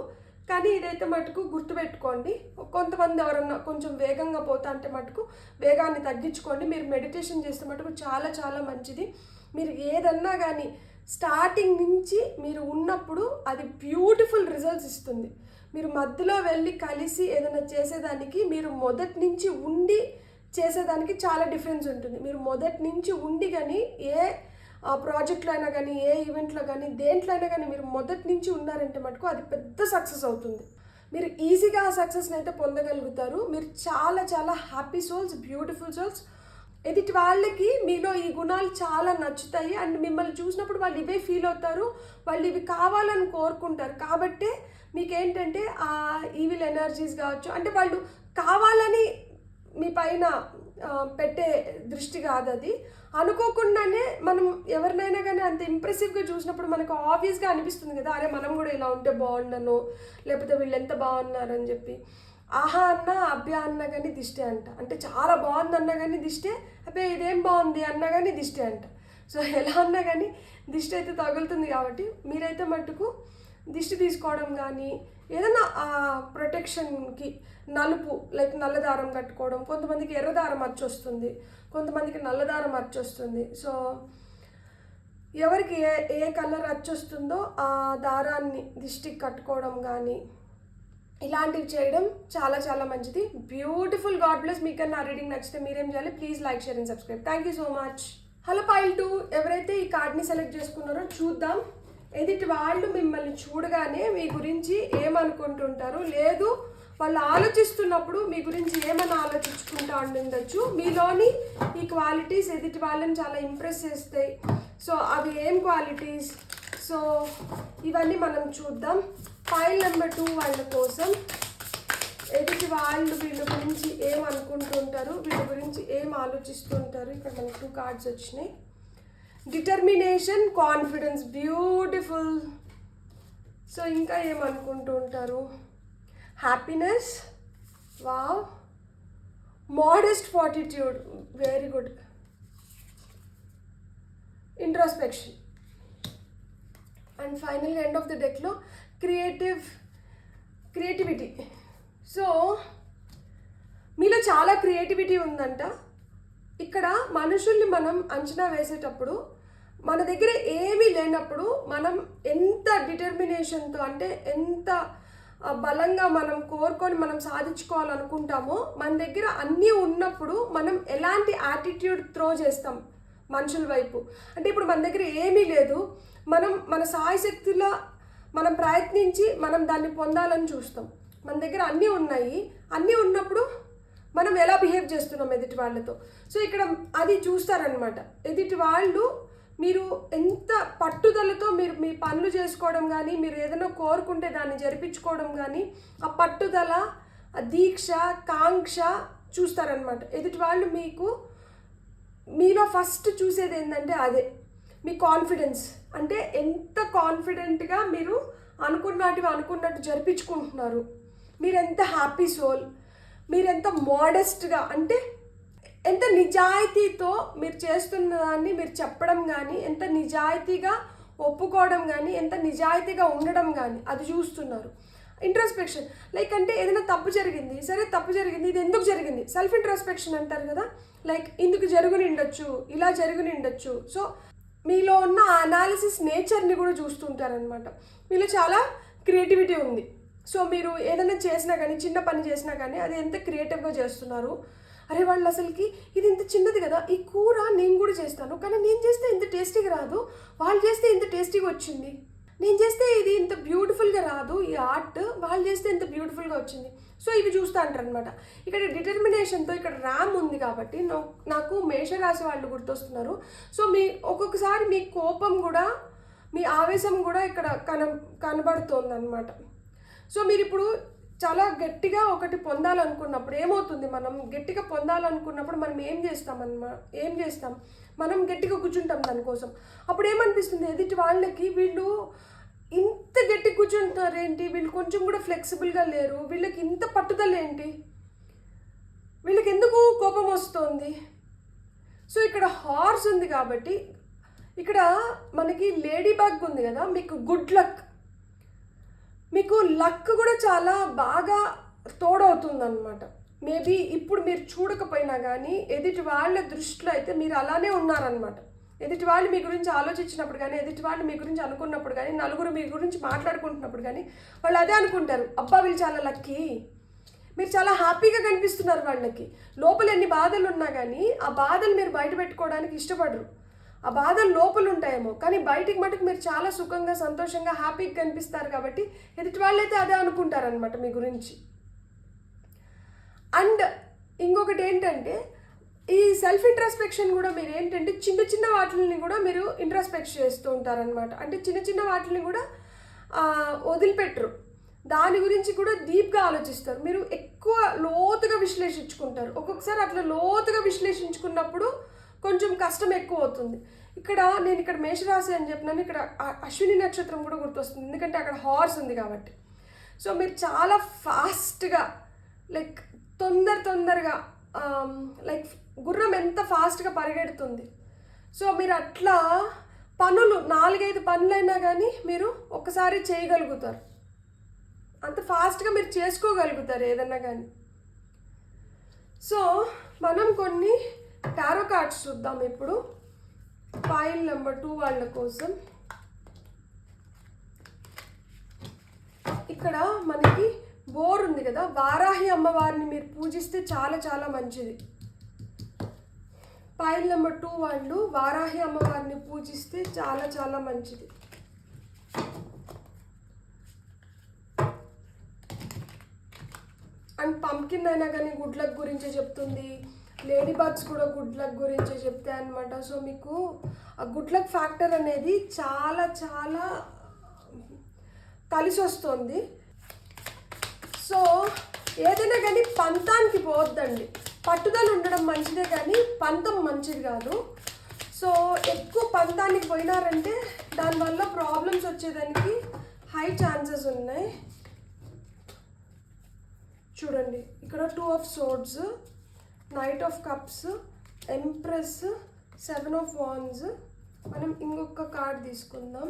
A: కానీ ఇదైతే మటుకు గుర్తుపెట్టుకోండి. కొంతమంది ఎవరన్నా కొంచెం వేగంగా పోతా అంటే మటుకు వేగాన్ని తగ్గించుకోండి. మీరు మెడిటేషన్ చేస్తే మటుకు చాలా చాలా మంచిది. మీరు ఏదన్నా కానీ స్టార్టింగ్ నుంచి మీరు ఉన్నప్పుడు అది బ్యూటిఫుల్ రిజల్ట్స్ ఇస్తుంది. మీరు మధ్యలో వెళ్ళి కలిసి ఏదైనా చేసేదానికి, మీరు మొదటి నుంచి ఉండి చేసేదానికి చాలా డిఫరెన్స్ ఉంటుంది. మీరు మొదటి నుంచి ఉండి కానీ ఏ ప్రాజెక్ట్లో అయినా కానీ, ఏ ఈవెంట్లో కానీ, దేంట్లో అయినా కానీ మీరు మొదటి నుంచి ఉన్నారంటే మటుకు అది పెద్ద సక్సెస్ అవుతుంది. మీరు ఈజీగా ఆ సక్సెస్ని అయితే పొందగలుగుతారు. మీరు చాలా చాలా హ్యాపీ సోల్స్, బ్యూటిఫుల్ సోల్స్. ఎదుటి వాళ్ళకి మీలో ఈ గుణాలు చాలా నచ్చుతాయి అండ్ మిమ్మల్ని చూసినప్పుడు వాళ్ళు ఇవే ఫీల్ అవుతారు, వాళ్ళు ఇవి కావాలని కోరుకుంటారు. కాబట్టే మీకేంటంటే ఆ ఈవిల్ ఎనర్జీస్ కావచ్చు, అంటే వాళ్ళు కావాలని మీ పైన పెట్టే దృష్టి కాదు, అది అనుకోకుండానే మనం ఎవరినైనా కానీ అంత ఇంప్రెసివ్గా చూసినప్పుడు మనకు ఆబ్వియస్గా అనిపిస్తుంది కదా, అరే మనం కూడా ఇలా ఉంటే బాగుండను, లేకపోతే వీళ్ళు ఎంత బాగున్నారని చెప్పి. ఆహా అన్నా అభ్యా అన్నా కానీ దిష్టే అంట, అంటే చాలా బాగుంది అన్నా కానీ దిష్టే, అబ్బే ఇదేం బాగుంది అన్నా కానీ దిష్టే అంట. సో ఎలా అన్నా కానీ దిష్టి అయితే తగులుతుంది. కాబట్టి మీరైతే మట్టుకు దిష్టి తీసుకోవడం కానీ ఏదైనా ప్రొటెక్షన్కి నలుపు లైక్ నల్లదారం కట్టుకోవడం, కొంతమందికి ఎర్రదారం అచ్చొస్తుంది, కొంతమందికి నల్లదారం అచ్చొస్తుంది. సో ఎవరికి ఏ కలర్ అచ్చొస్తుందో ఆ దారాన్ని దిష్టికి కట్టుకోవడం కానీ ఇలాంటివి చేయడం చాలా చాలా మంచిది. బ్యూటిఫుల్. God bless. మీకు నా రీడింగ్ నచ్చితే మీరేం చేయాలి? Please like, share and subscribe. Thank you so much. Hello pile 2 ఎవరైతే ఈ కార్డ్ని సెలెక్ట్ చేసుకున్నారో చూద్దాం. ఎదుటి వాళ్ళు మిమ్మల్ని చూడగానే మీ గురించి ఏమనుకుంటుంటారు, లేదు వాళ్ళు ఆలోచిస్తున్నప్పుడు మీ గురించి ఏమైనా ఆలోచించుకుంటా ఉండొచ్చు. మీలోని ఈ క్వాలిటీస్ ఎదుటి వాళ్ళని చాలా ఇంప్రెస్ చేస్తాయి. సో అవి ఏం క్వాలిటీస్, సో ఇవన్నీ మనం చూద్దాం. ఫైల్ నెంబర్ 2 వాళ్ళ కోసం ఎదుటి వాళ్ళు వీళ్ళ గురించి ఏం అనుకుంటుంటారు, వీళ్ళ గురించి ఏం ఆలోచిస్తుంటారు. ఇక్కడ మనకు 2 కార్డ్స్ వచ్చినాయి. Determination, confidence, beautiful. సో ఇంకా ఏమనుకుంటూ ఉంటారు? Happiness, wow, modest fortitude, very good. Introspection and final end of the డెక్లో క్రియేటివిటీ. సో మీలో చాలా క్రియేటివిటీ ఉందంట. ఇక్కడ మనుషుల్ని మనం అంచనా వేసేటప్పుడు మన దగ్గర ఏమీ లేనప్పుడు మనం ఎంత డిటర్మినేషన్తో, అంటే ఎంత బలంగా మనం కోరుకొని మనం సాధించుకోవాలనుకుంటామో, మన దగ్గర అన్నీ ఉన్నప్పుడు మనం ఎలాంటి యాటిట్యూడ్ త్రో చేస్తాం మనుషుల వైపు. అంటే ఇప్పుడు మన దగ్గర ఏమీ లేదు, మనం మన సాయశక్తిలో మనం ప్రయత్నించి మనం దాన్ని పొందాలని చూస్తాం. మన దగ్గర అన్నీ ఉన్నాయి, అన్నీ ఉన్నప్పుడు మనం ఎలా బిహేవ్ చేస్తున్నాం ఎదుటి వాళ్ళతో. సో ఇక్కడ అది చూస్తారనమాట. ఎదుటి వాళ్ళు మీరు ఎంత పట్టుదలతో మీరు మీ పనులు చేసుకోవడం కానీ, మీరు ఏదైనా కోరుకుంటే దాన్ని జరిపించుకోవడం కానీ, ఆ పట్టుదల, ఆ దీక్ష, కాంక్ష చూస్తారనమాట. ఎదుటి వాళ్ళు మీలో ఫస్ట్ చూసేది ఏంటంటే అదే మీ కాన్ఫిడెన్స్. అంటే ఎంత కాన్ఫిడెంట్గా మీరు అనుకున్నట్టు జరిపించుకుంటున్నారు, మీరెంత హ్యాపీ సోల్, మీరెంత మోడెస్ట్గా, అంటే ఎంత నిజాయితీతో మీరు చేస్తున్న దాన్ని మీరు చెప్పడం కానీ, ఎంత నిజాయితీగా ఒప్పుకోవడం కానీ, ఎంత నిజాయితీగా ఉండడం కానీ అది చూస్తున్నారు. ఇంట్రోస్పెక్షన్ లైక్ అంటే ఏదైనా తప్పు జరిగింది, సరే తప్పు జరిగింది, ఇది ఎందుకు జరిగింది, సెల్ఫ్ ఇంట్రోస్పెక్షన్ అంటారు కదా, లైక్ ఇందుకు జరుగునిండొచ్చు, ఇలా జరుగునిండొచ్చు. సో మీలో ఉన్న అనాలిసిస్ నేచర్ని కూడా చూస్తుంటారనమాట. మీలో చాలా క్రియేటివిటీ ఉంది. సో మీరు ఏదైనా చేసినా కానీ, చిన్న పని చేసినా కానీ అది ఎంత క్రియేటివ్గా చేస్తున్నారు. అరే వాళ్ళు అసలుకి ఇది ఇంత చిన్నది కదా, ఈ కూర నేను కూడా చేస్తాను, కానీ నేను చేస్తే ఇంత టేస్టీగా రాదు, వాళ్ళు చేస్తే ఇంత టేస్టీగా వచ్చింది, నేను చేస్తే ఇది ఇంత బ్యూటిఫుల్గా రాదు, ఈ ఆర్ట్ వాళ్ళు చేస్తే ఇంత బ్యూటిఫుల్గా వచ్చింది. సో ఇవి చూస్తూ అంటారనమాట. ఇక్కడ డిటర్మినేషన్తో ఇక్కడ ర్యామ్ ఉంది కాబట్టి నాకు మేషరాశి వాళ్ళు గుర్తొస్తున్నారు. సో ఒక్కొక్కసారి మీ కోపం కూడా, మీ ఆవేశం కూడా ఇక్కడ కనబడుతోంది అనమాట. సో మీరు ఇప్పుడు చాలా గట్టిగా ఒకటి పొందాలనుకున్నప్పుడు ఏమవుతుంది, మనం గట్టిగా పొందాలనుకున్నప్పుడు మనం ఏం చేస్తాం, మనం గట్టిగా కూర్చుంటాం దానికోసం. అప్పుడు ఏమనిపిస్తుంది, ఎదుటి వాళ్ళకి వీళ్ళు ఇంత గట్టి కూర్చుంటున్నారు ఏంటి, వీళ్ళు కొంచెం కూడా ఫ్లెక్సిబుల్గా లేరు, వీళ్ళకి ఇంత పట్టుదల ఏంటి, వీళ్ళకి ఎందుకు కోపం వస్తుంది? సో ఇక్కడ హార్స్ ఉంది కాబట్టి ఇక్కడ మనకి లేడీ బగ్ ఉంది కదా, మీకు గుడ్ లక్, మీకు లక్ కూడా చాలా బాగా తోడవుతుంది అనమాట. మేబీ ఇప్పుడు మీరు చూడకపోయినా కానీ ఎదుటి వాళ్ళ దృష్టిలో అయితే మీరు అలానే ఉన్నారనమాట. ఎదుటి వాళ్ళు మీ గురించి ఆలోచించినప్పుడు కానీ, ఎదుటి వాళ్ళు మీ గురించి అనుకున్నప్పుడు కానీ, నలుగురు మీ గురించి మాట్లాడుకుంటున్నప్పుడు కానీ వాళ్ళు అదే అనుకుంటారు, అబ్బా వీళ్ళు చాలా లక్కీ, మీరు చాలా హ్యాపీగా కనిపిస్తున్నారు వాళ్ళకి. లోపల ఎన్ని బాధలు ఉన్నా కానీ ఆ బాధలు మీరు బయట పెట్టుకోవడానికి ఇష్టపడరు. ఆ బాధలు లోపల ఉంటాయేమో కానీ బయటికి మటుకు మీరు చాలా సుఖంగా, సంతోషంగా, హ్యాపీగా కనిపిస్తారు కాబట్టి ఎదుటి వాళ్ళైతే అదే అనుకుంటారనమాట మీ గురించి. అండ్ ఇంకొకటి ఏంటంటే ఈ సెల్ఫ్ ఇంట్రాస్పెక్షన్ కూడా మీరు ఏంటంటే చిన్న చిన్న వాటిని కూడా మీరు ఇంట్రాస్పెక్ట్ చేస్తూ ఉంటారనమాట. అంటే చిన్న చిన్న వాటిని కూడా వదిలిపెట్టరు, దాని గురించి కూడా డీప్గా ఆలోచిస్తారు. మీరు ఎక్కువ లోతుగా విశ్లేషించుకుంటారు. ఒక్కొక్కసారి అట్లా లోతుగా విశ్లేషించుకున్నప్పుడు కొంచెం కష్టం ఎక్కువ అవుతుంది. నేను ఇక్కడ మేషరాశి అని చెప్పినాను, ఇక్కడ అశ్విని నక్షత్రం కూడా గుర్తొస్తుంది, ఎందుకంటే అక్కడ హార్స్ ఉంది కాబట్టి. సో మీరు చాలా ఫాస్ట్గా లైక్ తొందరగా లైక్ గుర్రం ఎంత ఫాస్ట్గా పరిగెడుతుంది. సో మీరు అట్లా 4-5 పనులైనా కానీ మీరు ఒక్కసారి చేయగలుగుతారు, అంత ఫాస్ట్గా మీరు చేసుకోగలుగుతారు ఏదన్నా కానీ. సో మనం కొన్ని టారో కార్డ్స్ చూద్దాం ఇప్పుడు ఫైల్ నెంబర్ 2 వాళ్ళ కోసం. ఇక్కడ మనకి బోర్ ఉంది కదా, వారాహి అమ్మవారిని మీరు పూజిస్తే చాలా చాలా మంచిది. ఫైల్ నెంబర్ 2 వాళ్ళు వారాహి అమ్మవారిని పూజిస్తే చాలా చాలా మంచిది. అండ్ పంకిన్ అయినా కానీ గుడ్ లక్ గురించే చెప్తుంది, లేడీ బర్డ్స్ కూడా గుడ్ లక్ గురించే చెప్తాయి అనమాట. సో మీకు ఆ గుడ్ లక్ ఫ్యాక్టర్ అనేది చాలా చాలా కలిసి వస్తుంది. సో ఏదైనా కానీ పంతానికి పోవద్దండి, పట్టుదల ఉండడం మంచిదే కానీ పంతం మంచిది కాదు. సో ఎక్కువ పంతానికి పోయినారంటే దానివల్ల ప్రాబ్లమ్స్ వచ్చేదానికి హై ఛాన్సెస్ ఉన్నాయి. చూడండి ఇక్కడ 2 of Swords, Knight of Cups, Empress, 7 of Wands. మనం ఇంకొక కార్డ్ తీసుకుందాం,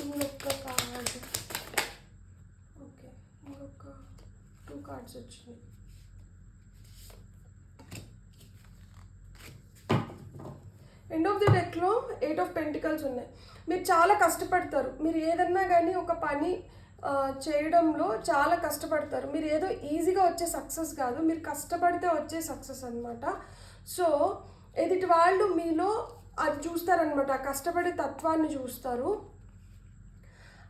A: ఇంకొక కార్డ్. ఓకే, ఇంకొక 2 కార్డ్స్ వచ్చినాయి. ఎండ్ ఆఫ్ ది డెక్లో 8 of Pentacles ఉన్నాయి. మీరు చాలా కష్టపడతారు, మీరు ఏదన్నా కానీ ఒక పని చేయడంలో చాలా కష్టపడతారు. మీరు ఏదో ఈజీగా వచ్చే సక్సెస్ కాదు, మీరు కష్టపడితే వచ్చే సక్సెస్ అనమాట. సో ఎదుటి వాళ్ళు మీలో అది చూస్తారనమాట, ఆ కష్టపడే తత్వాన్ని చూస్తారు.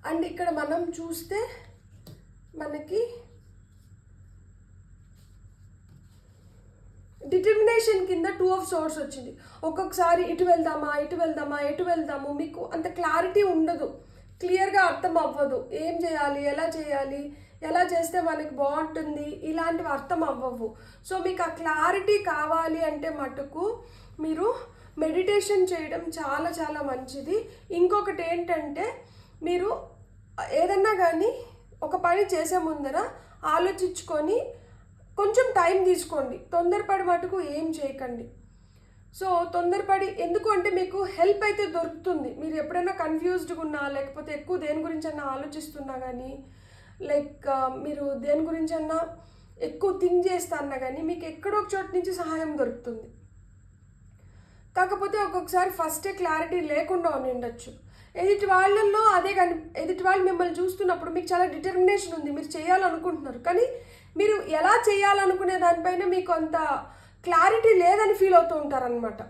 A: అండ్ ఇక్కడ మనం చూస్తే మనకి డిటర్మినేషన్ కింద 2 of Swords వచ్చింది. ఒక్కొక్కసారి ఇటు వెళ్దాము, మీకు అంత క్లారిటీ ఉండదు, క్లియర్గా అర్థం అవ్వదు, ఏం చేయాలి, ఎలా చేస్తే మనకి బాగుంటుంది, ఇలాంటివి అర్థం అవ్వవు. సో మీకు ఆ క్లారిటీ కావాలి అంటే మటుకు మీరు మెడిటేషన్ చేయడం చాలా చాలా మంచిది. ఇంకొకటి ఏంటంటే మీరు ఏదన్నా కానీ ఒక పని చేసే ముందర ఆలోచించుకొని కొంచెం టైం తీసుకోండి, తొందరపడి మటుకు ఏం చేయకండి. సో తొందరపడి ఎందుకు అంటే మీకు హెల్ప్ అయితే దొరుకుతుంది. మీరు ఎప్పుడైనా కన్ఫ్యూజ్డ్గా ఉన్నా, లేకపోతే ఎక్కువ దేని గురించి అన్నా ఆలోచిస్తున్నా కానీ, లైక్ మీరు దేని గురించి అన్నా ఎక్కువ థింక్ చేస్తా అన్నా కానీ మీకు ఎక్కడో ఒక చోటు నుంచి సహాయం దొరుకుతుంది. కాకపోతే ఒక్కొక్కసారి ఫస్టే క్లారిటీ లేకుండా ఉండొచ్చు. ఎదుటి వాళ్ళల్లో అదే కానీ ఎదుటి వాళ్ళు మిమ్మల్ని చూస్తున్నప్పుడు మీకు చాలా డిటర్మినేషన్ ఉంది, మీరు చేయాలనుకుంటున్నారు, కానీ మీరు ఎలా చేయాలనుకునే దానిపైన మీకు అంత క్లారిటీ లేదని ఫీల్ అవుతూ ఉంటారనమాట.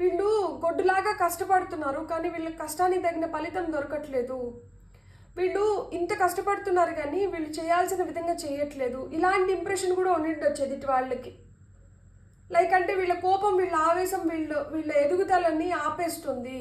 A: వీళ్ళు గొడ్డులాగా కష్టపడుతున్నారు కానీ వీళ్ళ కష్టానికి తగిన ఫలితం దొరకట్లేదు, వీళ్ళు ఇంత కష్టపడుతున్నారు కానీ వీళ్ళు చేయాల్సిన విధంగా చేయట్లేదు, ఇలాంటి ఇంప్రెషన్ కూడా ఉండొచ్చు ఎదుటి వాళ్ళకి. లైక్ అంటే వీళ్ళ కోపం, వీళ్ళ ఆవేశం, వీళ్ళ ఎదుగుదలని ఆపేస్తుంది,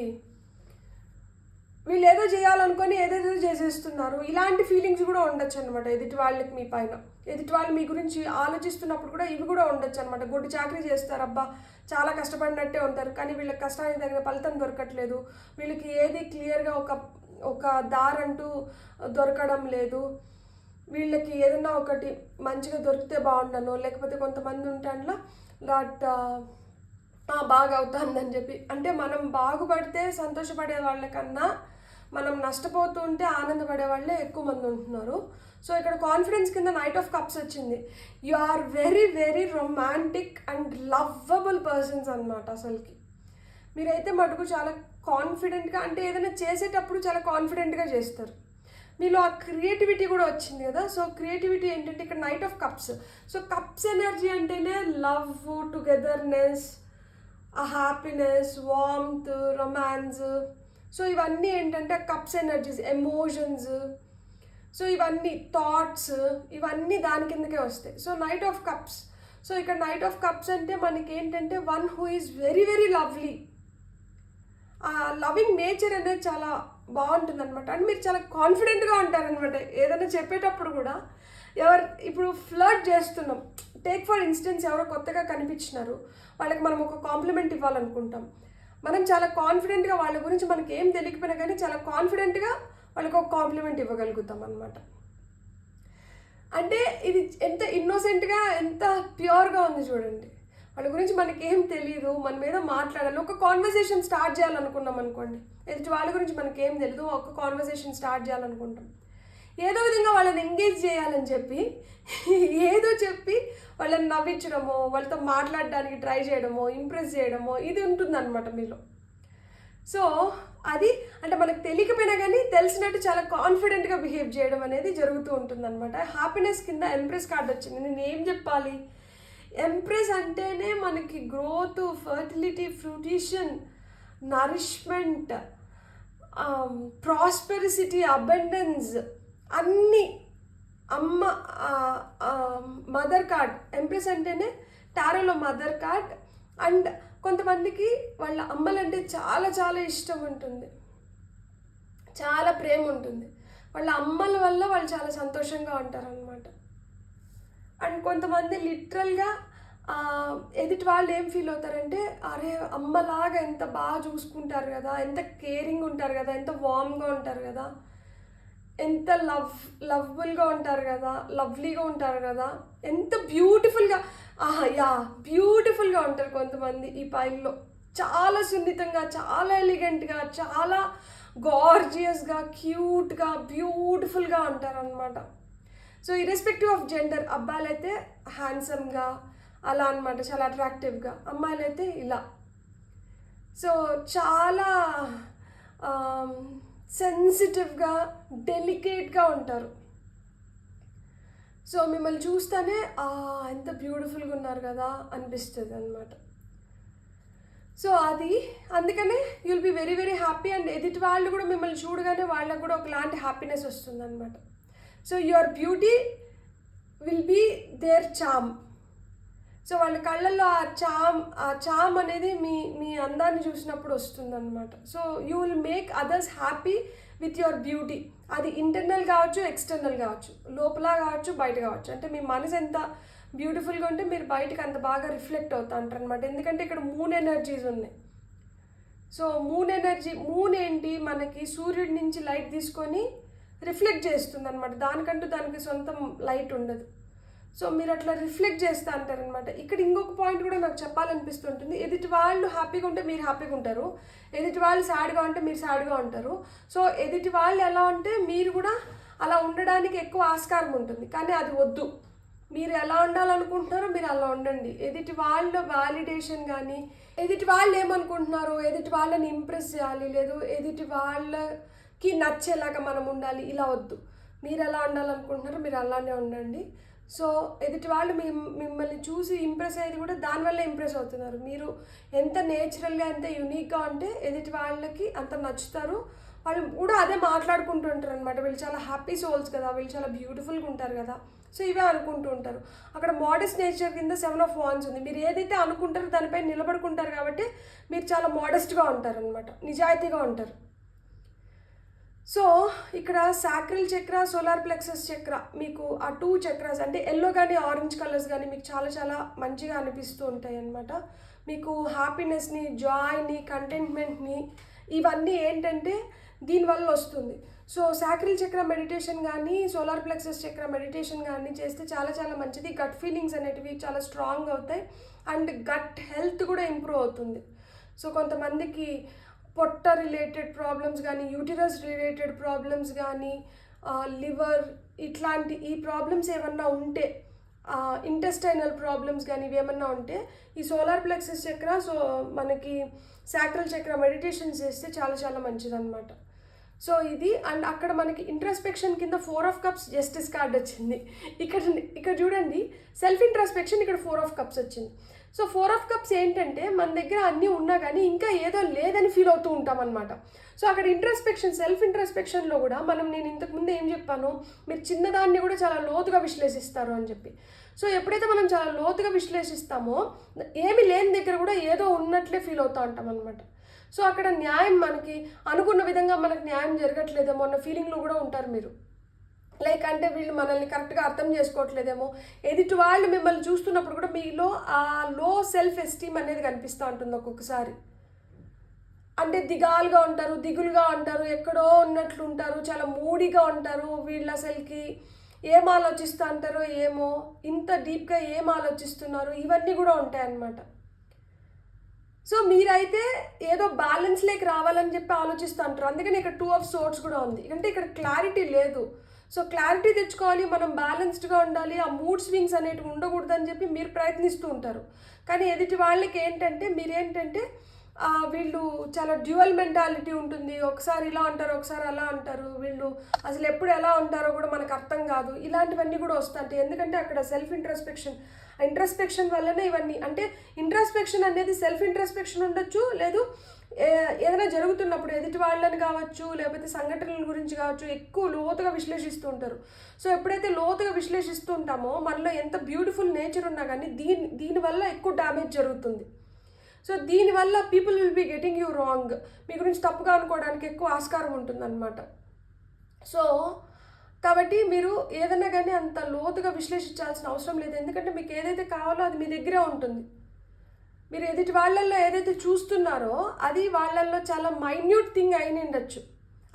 A: వీళ్ళు ఏదో చేయాలనుకొని ఏదేదో చేసేస్తున్నారు. ఇలాంటి ఫీలింగ్స్ కూడా ఉండొచ్చు అనమాట ఎదుటి వాళ్ళకి మీ పైన. ఎదుటి వాళ్ళు మీ గురించి ఆలోచిస్తున్నప్పుడు కూడా ఇవి కూడా ఉండొచ్చు అనమాట. గొడ్డు చాకరీ చేస్తారు, అబ్బా చాలా కష్టపడినట్టే ఉంటారు, కానీ వీళ్ళకి కష్టానికి తగిన ఫలితం దొరకట్లేదు, వీళ్ళకి ఏది క్లియర్గా ఒక దారంటూ దొరకడం లేదు, వీళ్ళకి ఏదన్నా ఒకటి మంచిగా దొరికితే బాగుండను, లేకపోతే కొంతమంది ఉంటాండ్లా దట్ బాగా అవుతుందని చెప్పి. అంటే మనం బాగుపడితే సంతోషపడే వాళ్ళకన్నా మనం నష్టపోతూ ఉంటే ఆనందపడే వాళ్ళే ఎక్కువ మంది ఉంటున్నారు. సో ఇక్కడ కాన్ఫిడెన్స్ కింద నైట్ ఆఫ్ కప్స్ వచ్చింది. You are very very romantic and lovable persons అనమాట. అసలుకి మీరైతే మటుకు చాలా కాన్ఫిడెంట్గా, అంటే ఏదైనా చేసేటప్పుడు చాలా కాన్ఫిడెంట్గా చేస్తారు. మీలో ఆ క్రియేటివిటీ కూడా వచ్చింది కదా. సో క్రియేటివిటీ ఏంటంటే ఇక్కడ night of cups. So cups energy అంటేనే లవ్, టుగెదర్నెస్, ఆ హ్యాపీనెస్, వార్మ్త్, రొమాన్స్. సో ఇవన్నీ ఏంటంటే కప్స్ ఎనర్జీస్, ఎమోషన్స్, సో ఇవన్నీ థాట్స్, ఇవన్నీ దాని కిందకే వస్తాయి. So night of cups. So ఇక్కడ నైట్ ఆఫ్ కప్స్ అంటే మనకి ఏంటంటే one who is very very lovely. ఆ లవింగ్ నేచర్ అనేది చాలా బాగుంటుంది అనమాట. అండ్ మీరు చాలా కాన్ఫిడెంట్గా ఉంటారనమాట ఏదైనా చెప్పేటప్పుడు కూడా. ఇప్పుడు ఫ్లర్ట్ చేస్తున్నాం, టేక్ ఫర్ ఇన్స్టెన్స్, ఎవరో కొత్తగా కనిపించినారు, వాళ్ళకి మనం ఒక కాంప్లిమెంట్ ఇవ్వాలనుకుంటాం. మనం చాలా కాన్ఫిడెంట్గా వాళ్ళ గురించి మనకి ఏం తెలియకపోయినా కానీ చాలా కాన్ఫిడెంట్గా వాళ్ళకి ఒక కాంప్లిమెంట్ ఇవ్వగలుగుతాం అనమాట. అంటే ఇది ఎంత ఇన్నోసెంట్గా, ఎంత ప్యూర్గా ఉంది చూడండి. వాళ్ళ గురించి మనకేం తెలియదు, మనం ఏదో మాట్లాడాలి, ఒక కాన్వర్సేషన్ స్టార్ట్ చేయాలనుకున్నాం అనుకోండి, ఎదుటి వాళ్ళ గురించి మనకేం తెలియదు, ఒక కాన్వర్సేషన్ స్టార్ట్ చేయాలనుకుంటాం. ఏదో విధంగా వాళ్ళని ఎంగేజ్ చేయాలని చెప్పి ఏదో చెప్పి వాళ్ళని నవ్వించడమో, వాళ్ళతో మాట్లాడడానికి ట్రై చేయడమో, ఇంప్రెస్ చేయడమో, ఇది ఉంటుందన్నమాట మీలో. సో అది అంటే మనకు తెలియకపోయినా కానీ తెలిసినట్టు చాలా కాన్ఫిడెంట్గా బిహేవ్ చేయడం అనేది జరుగుతూ ఉంటుందన్నమాట. హ్యాపీనెస్ కింద ఎంప్రెస్ కార్డ్ వచ్చింది. నేను ఏం చెప్పాలి, ఎంప్రెస్ అంటేనే మనకి గ్రోత్, ఫర్టిలిటీ, ఫ్రూటిషన్, నరిష్మెంట్, ప్రాస్పెరిసిటీ, అబండెన్స్ అన్నీ. అమ్మ మదర్ కార్డ్, ఎంప్రెస్ అంటేనే టారోలో మదర్ కార్డ్. అండ్ కొంతమందికి వాళ్ళ అమ్మలంటే చాలా చాలా ఇష్టం ఉంటుంది, చాలా ప్రేమ ఉంటుంది, వాళ్ళ అమ్మల వల్ల వాళ్ళు చాలా సంతోషంగా ఉంటారనమాట. అండ్ కొంతమంది లిటరల్గా ఎదుటి వాళ్ళు ఏం ఫీల్ అవుతారంటే, అరే అమ్మలాగా ఎంత బాగా చూసుకుంటారు కదా, ఎంత కేరింగ్ ఉంటారు కదా, ఎంత వార్మ్గా ఉంటారు కదా, ఎంత లవ్బుల్గా ఉంటారు కదా, లవ్లీగా ఉంటారు కదా, ఎంత బ్యూటిఫుల్గా, బ్యూటిఫుల్గా ఉంటారు కొంతమంది ఈ పైల్లో. చాలా సున్నితంగా, చాలా ఎలిగెంట్గా, చాలా గార్జియస్గా, క్యూట్గా, బ్యూటిఫుల్గా ఉంటారు అనమాట. సో ఇర్రెస్పెక్టివ్ ఆఫ్ జెండర్, అబ్బాయిలు అయితే హ్యాండ్సమ్గా అలా అనమాట, చాలా అట్రాక్టివ్గా, అమ్మాయిలు అయితే ఇలా. సో చాలా సెన్సిటివ్గా, డెలికేట్గా ఉంటారు. సో మిమ్మల్ని చూస్తేనే ఎంత బ్యూటిఫుల్గా ఉన్నారు కదా అనిపిస్తుంది అనమాట. సో అది అందుకనే you'll be very very happy. And ఎదుటి వాళ్ళు కూడా మిమ్మల్ని చూడగానే వాళ్ళకు కూడా ఒకలాంటి హ్యాపీనెస్ వస్తుంది అనమాట. So your beauty will be there charm. So వాళ్ళ కళ్ళల్లో ఆ చామ్ అనేది మీ అందాన్ని చూసినప్పుడు వస్తుందన్నమాట. So you will make others happy with your beauty. అది ఇంటర్నల్ కావచ్చు, ఎక్స్టర్నల్ కావచ్చు, లోపల కావచ్చు, బయట కావచ్చు. అంటే మీ మనసు ఎంత బ్యూటిఫుల్గా ఉంటే మీరు బయటకు అంత బాగా రిఫ్లెక్ట్ అవుతా అంటారు అనమాట. ఎందుకంటే ఇక్కడ మూన్ ఎనర్జీస్ ఉన్నాయి. సో మూన్ ఎనర్జీ, మూన్ ఏంటి, మనకి సూర్యుడి నుంచి లైట్ తీసుకొని రిఫ్లెక్ట్ చేస్తుంది అనమాట. దానికంటూ దానికి సొంతం లైట్ ఉండదు. సో మీరు అట్లా రిఫ్లెక్ట్ చేస్తూ అంటారనమాట. ఇక్కడ ఇంకొక పాయింట్ కూడా నాకు చెప్పాలనిపిస్తుంటుంది. ఎదుటి వాళ్ళు హ్యాపీగా ఉంటే మీరు హ్యాపీగా ఉంటారు, ఎదుటి వాళ్ళు సాడ్గా ఉంటే మీరు సాడ్గా ఉంటారు. సో ఎదుటి వాళ్ళు ఎలా ఉంటే మీరు కూడా అలా ఉండడానికి ఎక్కువ ఆస్కారం ఉంటుంది. కానీ అది వద్దు. మీరు ఎలా ఉండాలనుకుంటున్నారో మీరు అలా ఉండండి. ఎదుటి వాళ్ళ వ్యాలిడేషన్ కానీ, ఎదుటి వాళ్ళు ఏమనుకుంటున్నారో, ఎదుటి వాళ్ళని ఇంప్రెస్ చేయాలి, లేదు ఎదుటి వాళ్ళకి నచ్చేలాగా మనం ఉండాలి, ఇలా వద్దు. మీరు ఎలా ఉండాలనుకుంటున్నారో మీరు అలానే ఉండండి. సో ఎదుటి వాళ్ళు మిమ్మల్ని చూసి ఇంప్రెస్ అయ్యేది కూడా దానివల్ల ఇంప్రెస్ అవుతున్నారు. మీరు ఎంత నేచురల్గా, ఎంత యూనిక్గా ఉంటే ఎదుటి వాళ్ళకి అంత నచ్చుతారు. వాళ్ళు కూడా అదే మాట్లాడుకుంటూ ఉంటారు అనమాట. వీళ్ళు చాలా హ్యాపీ సోల్స్ కదా, వీళ్ళు చాలా బ్యూటిఫుల్గా ఉంటారు కదా. సో ఇవే అనుకుంటూ ఉంటారు. అక్కడ మోడెస్ట్ నేచర్ కింద 7 of Wands ఉంది. మీరు ఏదైతే అనుకుంటారో దానిపై నిలబడుకుంటారు కాబట్టి మీరు చాలా మోడెస్ట్గా ఉంటారు అనమాట, నిజాయితీగా ఉంటారు. సో ఇక్కడ సాక్రల్ చక్ర, సోలార్ ప్లెక్సస్ చక్ర, మీకు ఆ 2 చక్రాస్ అంటే ఎల్లో కానీ ఆరెంజ్ కలర్స్ కానీ మీకు చాలా చాలా మంచిగా అనిపిస్తూ ఉంటాయి అన్నమాట. మీకు హ్యాపీనెస్ని, జాయ్ని, కంటెంట్మెంట్ని ఇవన్నీ ఏంటంటే దీనివల్ల వస్తుంది. సో సాక్రల్ చక్ర మెడిటేషన్ కానీ, సోలార్ ప్లెక్సస్ చక్ర మెడిటేషన్ కానీ చేస్తే చాలా చాలా మంచిది. గట్ ఫీలింగ్స్ అనేటివి చాలా స్ట్రాంగ్ అవుతాయి అండ్ గట్ హెల్త్ కూడా ఇంప్రూవ్ అవుతుంది. సో కొంతమందికి పొట్ట రిలేటెడ్ ప్రాబ్లమ్స్ కానీ, యూటిరస్ రిలేటెడ్ ప్రాబ్లమ్స్ కానీ, లివర్ ఇట్లాంటి ఈ ప్రాబ్లమ్స్ ఏమన్నా ఉంటే, ఇంటెస్టైనల్ ప్రాబ్లమ్స్ కానీ ఇవి ఏమన్నా ఉంటే ఈ సోలార్ ప్లెక్సస్ చక్ర, సో మనకి సాక్రల్ చక్ర మెడిటేషన్ చేస్తే చాలా చాలా మంచిదన్నమాట. సో ఇది అండ్ అక్కడ మనకి ఇంట్రస్పెక్షన్ కింద 4 ఆఫ్ కప్స్ జస్టిస్ కార్డ్ వచ్చింది. ఇక్కడ చూడండి, సెల్ఫ్ ఇంట్రస్పెక్షన్ ఇక్కడ 4 ఆఫ్ కప్స్ వచ్చింది. సో 4 ఆఫ్ కప్స్ ఏంటంటే మన దగ్గర అన్నీ ఉన్నా కానీ ఇంకా ఏదో లేదని ఫీల్ అవుతూ ఉంటాం అనమాట. సో అక్కడ ఇంట్రస్పెక్షన్, సెల్ఫ్ ఇంట్రస్పెక్షన్లో కూడా నేను ఇంతకుముందు ఏం చెప్పాను, మీరు చిన్నదాన్ని కూడా చాలా లోతుగా విశ్లేషిస్తారు అని చెప్పి. సో ఎప్పుడైతే మనం చాలా లోతుగా విశ్లేషిస్తామో ఏమి లేని దగ్గర కూడా ఏదో ఉన్నట్లే ఫీల్ అవుతూ ఉంటాం అనమాట. సో అక్కడ న్యాయం మనకి అనుకున్న విధంగా మనకు న్యాయం జరగట్లేదేమో అన్న ఫీలింగ్లో కూడా ఉంటారు మీరు. లైక్ అంటే వీళ్ళు మనల్ని కరెక్ట్గా అర్థం చేసుకోవట్లేదేమో, ఎదుటి వాళ్ళు మిమ్మల్ని చూస్తున్నప్పుడు కూడా మీలో ఆ లో సెల్ఫ్ ఎస్టీమ్ అనేది కనిపిస్తూ ఉంటుంది ఒక్కొక్కసారి. అంటే దిగాలుగా ఉంటారు, దిగులుగా ఉంటారు, ఎక్కడో ఉన్నట్లు ఉంటారు, చాలా మూడీగా ఉంటారు. వీళ్ళు అసలుకి ఏం ఆలోచిస్తూ అంటారో ఏమో, ఇంత డీప్గా ఏం ఆలోచిస్తున్నారు, ఇవన్నీ కూడా ఉంటాయన్నమాట. సో మీరైతే ఏదో బ్యాలెన్స్ లేక రావాలని చెప్పి ఆలోచిస్తూ అంటారు. అందుకని ఇక్కడ 2 ఆఫ్ సోర్డ్స్ కూడా ఉంది. అంటే ఇక్కడ క్లారిటీ లేదు. సో క్లారిటీ తెచ్చుకోవాలి, మనం బ్యాలెన్స్డ్గా ఉండాలి, ఆ మూడ్ స్వింగ్స్ అనేటివి ఉండకూడదని చెప్పి మీరు ప్రయత్నిస్తూ ఉంటారు. కానీ ఎదుటి వాళ్ళకి ఏంటంటే మీరేంటంటే వీళ్ళు చాలా డ్యూయల్ మెంటాలిటీ ఉంటుంది. ఒకసారి ఇలా అంటారు, ఒకసారి అలా అంటారు, వీళ్ళు అసలు ఎప్పుడు ఎలా ఉంటారో కూడా మనకు అర్థం కాదు. ఇలాంటివన్నీ కూడా వస్తుంటాయి. ఎందుకంటే అక్కడ సెల్ఫ్ ఇంట్రస్పెక్షన్ వల్లనే ఇవన్నీ. అంటే ఇంట్రస్పెక్షన్ అనేది సెల్ఫ్ ఇంట్రస్పెక్షన్ ఉండొచ్చు, లేదు ఏదైనా జరుగుతున్నప్పుడు ఎదుటి వాళ్ళని కావచ్చు, లేకపోతే సంఘటనల గురించి కావచ్చు, ఎక్కువ లోతుగా విశ్లేషిస్తూ ఉంటారు. సో ఎప్పుడైతే లోతుగా విశ్లేషిస్తూ ఉంటామో మనలో ఎంత బ్యూటిఫుల్ నేచర్ ఉన్నా కానీ దీనివల్ల ఎక్కువ డ్యామేజ్ జరుగుతుంది. సో దీనివల్ల people will be getting you wrong, మీ గురించి తప్పుగా అనుకోవడానికి ఎక్కువ ఆస్కారం ఉంటుందన్నమాట. సో కాబట్టి మీరు ఏదైనా కానీ అంత లోతుగా విశ్లేషించాల్సిన అవసరం లేదు. ఎందుకంటే మీకు ఏదైతే కావాలో అది మీ దగ్గరే ఉంటుంది. మీరు ఎదుటి వాళ్ళల్లో ఏదైతే చూస్తున్నారో అది వాళ్ళల్లో చాలా మైన్యూట్ థింగ్ అయిన ఉండొచ్చు,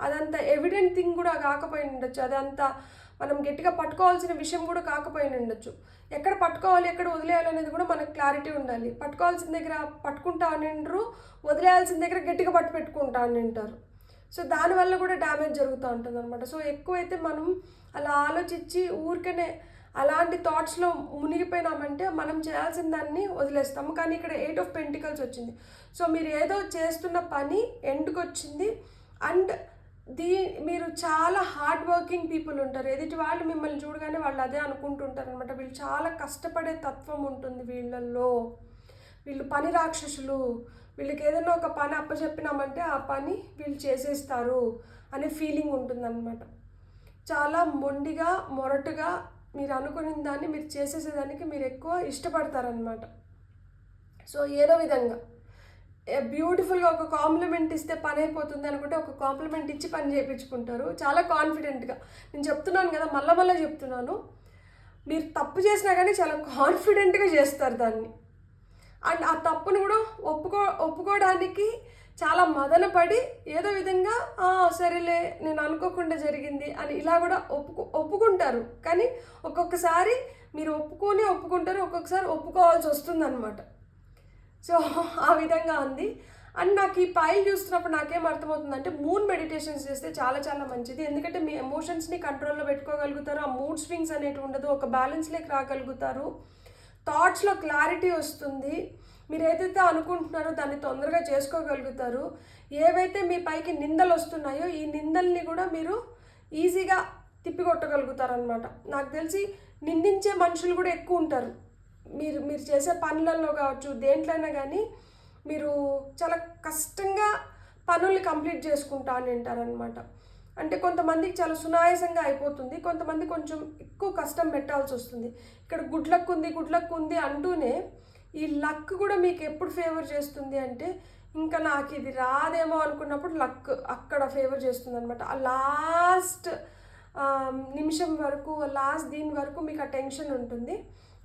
A: అదంత ఎవిడెంట్ థింగ్ కూడా కాకపోయి ఉండొచ్చు, అదంతా మనం గట్టిగా పట్టుకోవాల్సిన విషయం కూడా కాకపోయి ఉండొచ్చు. ఎక్కడ పట్టుకోవాలి, ఎక్కడ వదిలేయాలనేది కూడా మనకు క్లారిటీ ఉండాలి. పట్టుకోవాల్సిన దగ్గర పట్టుకుంటా అనింటారు, వదిలేయాల్సిన దగ్గర గట్టిగా పట్టు పెట్టుకుంటా అనింటారు. సో దానివల్ల కూడా డ్యామేజ్ జరుగుతూ ఉంటుంది అనమాట. సో ఎక్కువైతే మనం అలా ఆలోచించి ఊరికనే అలాంటి థాట్స్లో మునిగిపోయినామంటే మనం చేయాల్సిన దాన్ని వదిలేస్తాము. కానీ ఇక్కడ 8 ఆఫ్ పెంటికల్స్ వచ్చింది. సో మీరు ఏదో చేస్తున్న పని ఎండ్కి వచ్చింది అండ్ మీరు చాలా హార్డ్ వర్కింగ్ పీపుల్ ఉంటారు. ఎదుటి వాళ్ళు మిమ్మల్ని చూడగానే వాళ్ళు అదే అనుకుంటుంటారు అనమాట. వీళ్ళు చాలా కష్టపడే తత్వం ఉంటుంది వీళ్ళల్లో, వీళ్ళు పని రాక్షసులు, వీళ్ళకి ఏదైనా ఒక పని అప్పచెప్పినామంటే ఆ పని వీళ్ళు చేసేస్తారు అనే ఫీలింగ్ ఉంటుందన్నమాట. చాలా మొండిగా మొరటుగా మీరు అనుకున్న దాన్ని మీరు చేసేసేదానికి మీరు ఎక్కువ ఇష్టపడతారనమాట. సో ఏదో విధంగా బ్యూటిఫుల్గా ఒక కాంప్లిమెంట్ ఇస్తే పని అయిపోతుంది అనుకుంటే ఒక కాంప్లిమెంట్ ఇచ్చి పని చేయించుకుంటారు చాలా కాన్ఫిడెంట్గా. నేను చెప్తున్నాను కదా, మళ్ళీ చెప్తున్నాను, మీరు తప్పు చేసినా కానీ చాలా కాన్ఫిడెంట్గా చేస్తారు దాన్ని. అండ్ ఆ తప్పును కూడా ఒప్పుకోవడానికి చాలా మదనపడి ఏదో విధంగా సరేలే నేను అనుకోకుండా జరిగింది అని ఇలా కూడా ఒప్పుకుంటారు. కానీ ఒక్కొక్కసారి మీరు ఒప్పుకుంటారు, ఒక్కొక్కసారి ఒప్పుకోవాల్సి వస్తుంది అనమాట. సో ఆ విధంగా ఉంది. అండ్ నాకు ఈ పైల్ చూస్తున్నప్పుడు నాకేం అర్థమవుతుందంటే మూన్ మెడిటేషన్స్ చేస్తే చాలా చాలా మంచిది. ఎందుకంటే మీ ఎమోషన్స్ని కంట్రోల్లో పెట్టుకోగలుగుతారు, ఆ మూడ్ స్వింగ్స్ అనేటివి ఉండదు, ఒక బ్యాలెన్స్లోకి రాగలుగుతారు, థాట్స్లో క్లారిటీ వస్తుంది, మీరు ఏదైతే అనుకుంటున్నారో దాన్ని తొందరగా చేసుకోగలుగుతారు. ఏవైతే మీ పైకి నిందలు వస్తున్నాయో ఈ నిందల్ని కూడా మీరు ఈజీగా తిప్పికొట్టగలుగుతారనమాట. నాకు తెలిసి నిందించే మనుషులు కూడా ఎక్కువ ఉంటారు. మీరు చేసే పనులలో కావచ్చు, దేంట్లైనా కానీ మీరు చాలా కష్టంగా పనుల్ని కంప్లీట్ చేసుకుంటా అని అంటారనమాట. అంటే కొంతమందికి చాలా సునాయాసంగా అయిపోతుంది, కొంతమంది కొంచెం ఎక్కువ కష్టం పెట్టాల్సి వస్తుంది. ఇక్కడ గుడ్ లక్ ఉంది అంటూనే ఈ లక్ కూడా మీకు ఎప్పుడు ఫేవర్ చేస్తుంది అంటే ఇంకా నాకు ఇది రాదేమో అనుకున్నప్పుడు లక్ అక్కడ ఫేవర్ చేస్తుంది అనమాట. ఆ లాస్ట్ నిమిషం వరకు, లాస్ట్ దీని వరకు మీకు ఆ టెన్షన్ ఉంటుంది.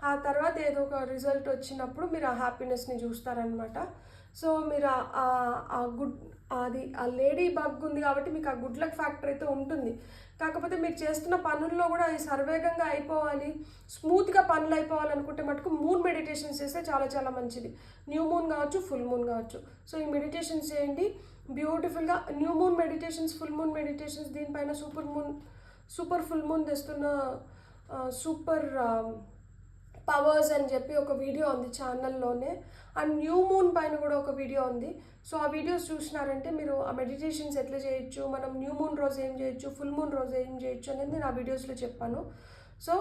A: ఆ తర్వాత ఏదో ఒక రిజల్ట్ వచ్చినప్పుడు మీరు ఆ హ్యాపీనెస్ని చూస్తారనమాట. సో మీరు అది ఆ లేడీ బగ్ ఉంది కాబట్టి మీకు ఆ గుడ్ లక్ ఫ్యాక్టర్ అయితే ఉంటుంది. కాకపోతే మీరు చేస్తున్న పనుల్లో కూడా అది సర్వేగంగా అయిపోవాలి, స్మూత్గా పనులు అయిపోవాలనుకుంటే మటుకు మూన్ మెడిటేషన్స్ చేస్తే చాలా చాలా మంచిది. న్యూ మూన్ కావచ్చు, ఫుల్ మూన్ కావచ్చు. సో ఈ మెడిటేషన్స్ చేయండి బ్యూటిఫుల్గా. New moon meditations, full moon meditations, దీనిపైన సూపర్ ఫుల్ మూన్ తెస్తున్న సూపర్ పవర్స్ అని చెప్పి ఒక వీడియో ఉంది ఛానల్లోనే. అండ్ న్యూ మూన్ పైన కూడా ఒక వీడియో ఉంది. సో ఆ వీడియోస్ చూసినారంటే మీరు ఆ మెడిటేషన్స్ ఎట్లా చేయొచ్చు, మనం న్యూ మూన్ రోజు ఏం చేయొచ్చు, ఫుల్ మూన్ రోజు ఏం చేయొచ్చు అనేది నేను ఆ వీడియోస్లో చెప్పాను. సో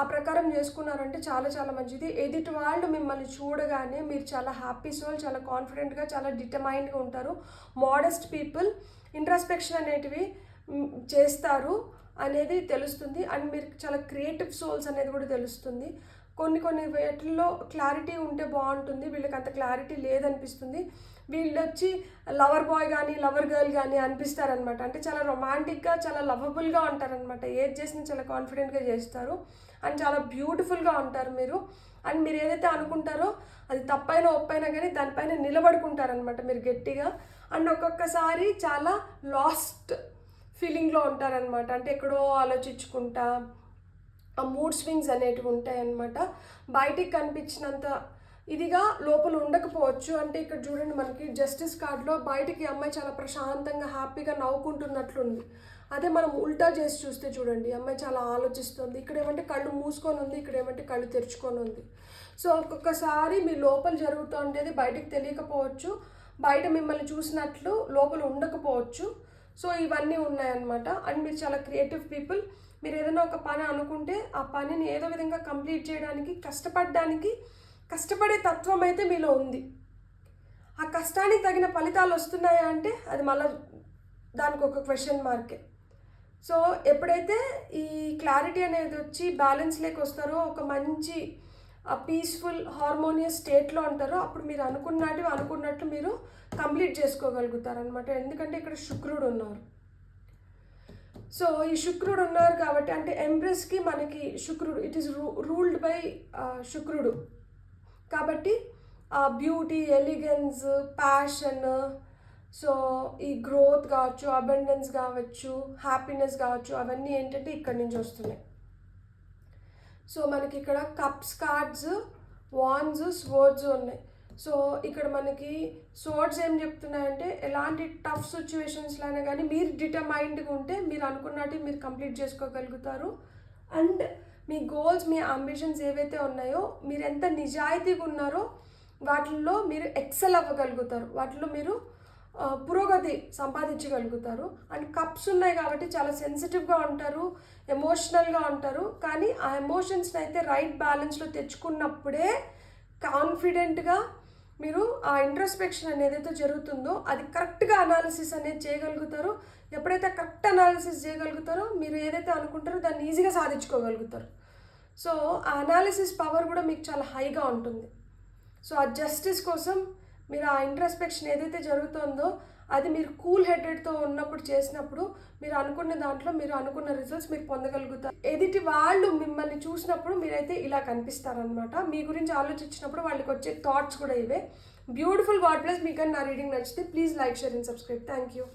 A: ఆ ప్రకారం చేసుకున్నారంటే చాలా చాలా మంచిది. ఎదుటి వాళ్ళు మిమ్మల్ని చూడగానే మీరు చాలా హ్యాపీ సోల్, చాలా కాన్ఫిడెంట్గా, చాలా డిటర్మైన్డ్గా ఉంటారు. మోడెస్ట్ పీపుల్ ఇంట్రాస్పెక్షన్ అనేటివి చేస్తారు అనేది తెలుస్తుంది. అండ్ మీరు చాలా క్రియేటివ్ సోల్స్ అనేది కూడా తెలుస్తుంది. కొన్ని వేటిల్లో క్లారిటీ ఉంటే బాగుంటుంది, వీళ్ళకి అంత క్లారిటీ లేదనిపిస్తుంది. వీళ్ళు వచ్చి లవర్ బాయ్ కానీ లవర్ గర్ల్ కానీ అనిపిస్తారనమాట. అంటే చాలా రొమాంటిక్గా, చాలా లవబుల్గా ఉంటారనమాట. ఏది చేసినా చాలా కాన్ఫిడెంట్గా చేస్తారు అండ్ చాలా బ్యూటిఫుల్గా ఉంటారు మీరు. అండ్ మీరు ఏదైతే అనుకుంటారో అది తప్పైనా ఒప్పైనా కానీ దానిపైన నిలబడుకుంటారనమాట మీరు గట్టిగా. అండ్ ఒక్కొక్కసారి చాలా లాస్ట్ ఫీలింగ్లో ఉంటారనమాట. అంటే ఎక్కడో ఆలోచించుకుంటా ఆ మూడ్ స్వింగ్స్ అనేటివి ఉంటాయన్నమాట. బయటికి కనిపించినంత ఇదిగా లోపల ఉండకపోవచ్చు. అంటే ఇక్కడ చూడండి, మనకి జస్టిస్ కార్డ్లో బయటికి అమ్మాయి చాలా ప్రశాంతంగా హ్యాపీగా నవ్వుకుంటున్నట్లుంది. అదే మనం ఉల్టా చేసి చూస్తే చూడండి, అమ్మాయి చాలా ఆలోచిస్తుంది. ఇక్కడ ఏమంటే కళ్ళు మూసుకొని ఉంది, ఇక్కడ ఏమంటే కళ్ళు తెరుచుకొని ఉంది. సో ఒక్కొక్కసారి మీ లోపల జరుగుతుండేది బయటకు తెలియకపోవచ్చు, బయట మిమ్మల్ని చూసినట్లు లోపల ఉండకపోవచ్చు. సో ఇవన్నీ ఉన్నాయన్నమాట. అండ్ మీరు చాలా క్రియేటివ్ పీపుల్. మీరు ఏదైనా ఒక పని అనుకుంటే ఆ పనిని ఏదో విధంగా కంప్లీట్ చేయడానికి, కష్టపడే తత్వం అయితే మీలో ఉంది. ఆ కష్టానికి తగిన ఫలితాలు వస్తున్నాయా అంటే అది మళ్ళీ దానికి ఒక క్వశ్చన్ మార్కే. సో ఎప్పుడైతే ఈ క్లారిటీ అనేది వచ్చి బ్యాలెన్స్ లేక వస్తారో, ఒక మంచి పీస్ఫుల్ హార్మోనియస్ స్టేట్లో ఉంటారో, అప్పుడు మీరు అనుకున్నట్లు మీరు కంప్లీట్ చేసుకోగలుగుతారనమాట. ఎందుకంటే ఇక్కడ శుక్రుడు ఉన్నారు. సో ఈ శుక్రుడు ఉన్నారు కాబట్టి, అంటే ఎంప్రెస్కి మనకి శుక్రుడు, ఇట్ ఈస్ రూల్డ్ బై శుక్రుడు కాబట్టి బ్యూటీ, ఎలిగెన్స్, ప్యాషన్, సో ఈ గ్రోత్ కావచ్చు, అబెండెన్స్ కావచ్చు, హ్యాపీనెస్ కావచ్చు, అవన్నీ ఏంటంటే ఇక్కడి నుంచి వస్తున్నాయి. సో మనకి ఇక్కడ కప్స్ కార్డ్స్, వాన్స్, స్వర్డ్స్ ఉన్నాయి. సో ఇక్కడ మనకి స్వర్డ్స్ ఏం చెప్తున్నాయంటే, ఎలాంటి టఫ్ సిచ్యువేషన్స్లో అయినా కానీ మీరు డిటర్మైన్డ్గా ఉంటే మీరు అనుకున్నట్టు మీరు కంప్లీట్ చేసుకోగలుగుతారు. And me goals, me ambitions ఏవైతే ఉన్నాయో, మీరు ఎంత నిజాయితీగా ఉన్నారో వాటిల్లో మీరు ఎక్సెల్ అవ్వగలుగుతారు, వాటిలో మీరు పురోగతి సంపాదించగలుగుతారు. అండ్ కప్స్ ఉన్నాయి కాబట్టి చాలా సెన్సిటివ్గా ఉంటారు, ఎమోషనల్గా ఉంటారు. కానీ ఆ ఎమోషన్స్ని అయితే రైట్ బ్యాలెన్స్లో తెచ్చుకున్నప్పుడే కాన్ఫిడెంట్గా మీరు ఆ ఇంట్రోస్పెక్షన్ అనేది ఏదైతే జరుగుతుందో అది కరెక్ట్గా అనాలిసిస్ అనేది చేయగలుగుతారు. ఎప్పుడైతే కరెక్ట్ అనాలిసిస్ చేయగలుగుతారో మీరు ఏదైతే అనుకుంటారో దాన్ని ఈజీగా సాధించుకోగలుగుతారు. సో ఆ అనాలిసిస్ పవర్ కూడా మీకు చాలా హైగా ఉంటుంది. సో ఆ జస్టిస్ కోసం మీరు ఆ ఇంట్రోస్పెక్షన్ ఏదైతే జరుగుతుందో అది మీరు కూల్ హెడెడ్తో ఉన్నప్పుడు చేసినప్పుడు మీరు అనుకున్న దాంట్లో మీరు అనుకున్న రిజల్ట్స్ మీరు పొందగలుగుతారు. ఎదుటి వాళ్ళు మిమ్మల్ని చూసినప్పుడు మీరైతే ఇలా కనిపిస్తారనమాట. మీ గురించి ఆలోచించినప్పుడు వాళ్ళకి వచ్చే థాట్స్ కూడా ఇవే. Beautiful God bless. మీకు నా రీడింగ్ నచ్చితే please like, share and subscribe. Thank you.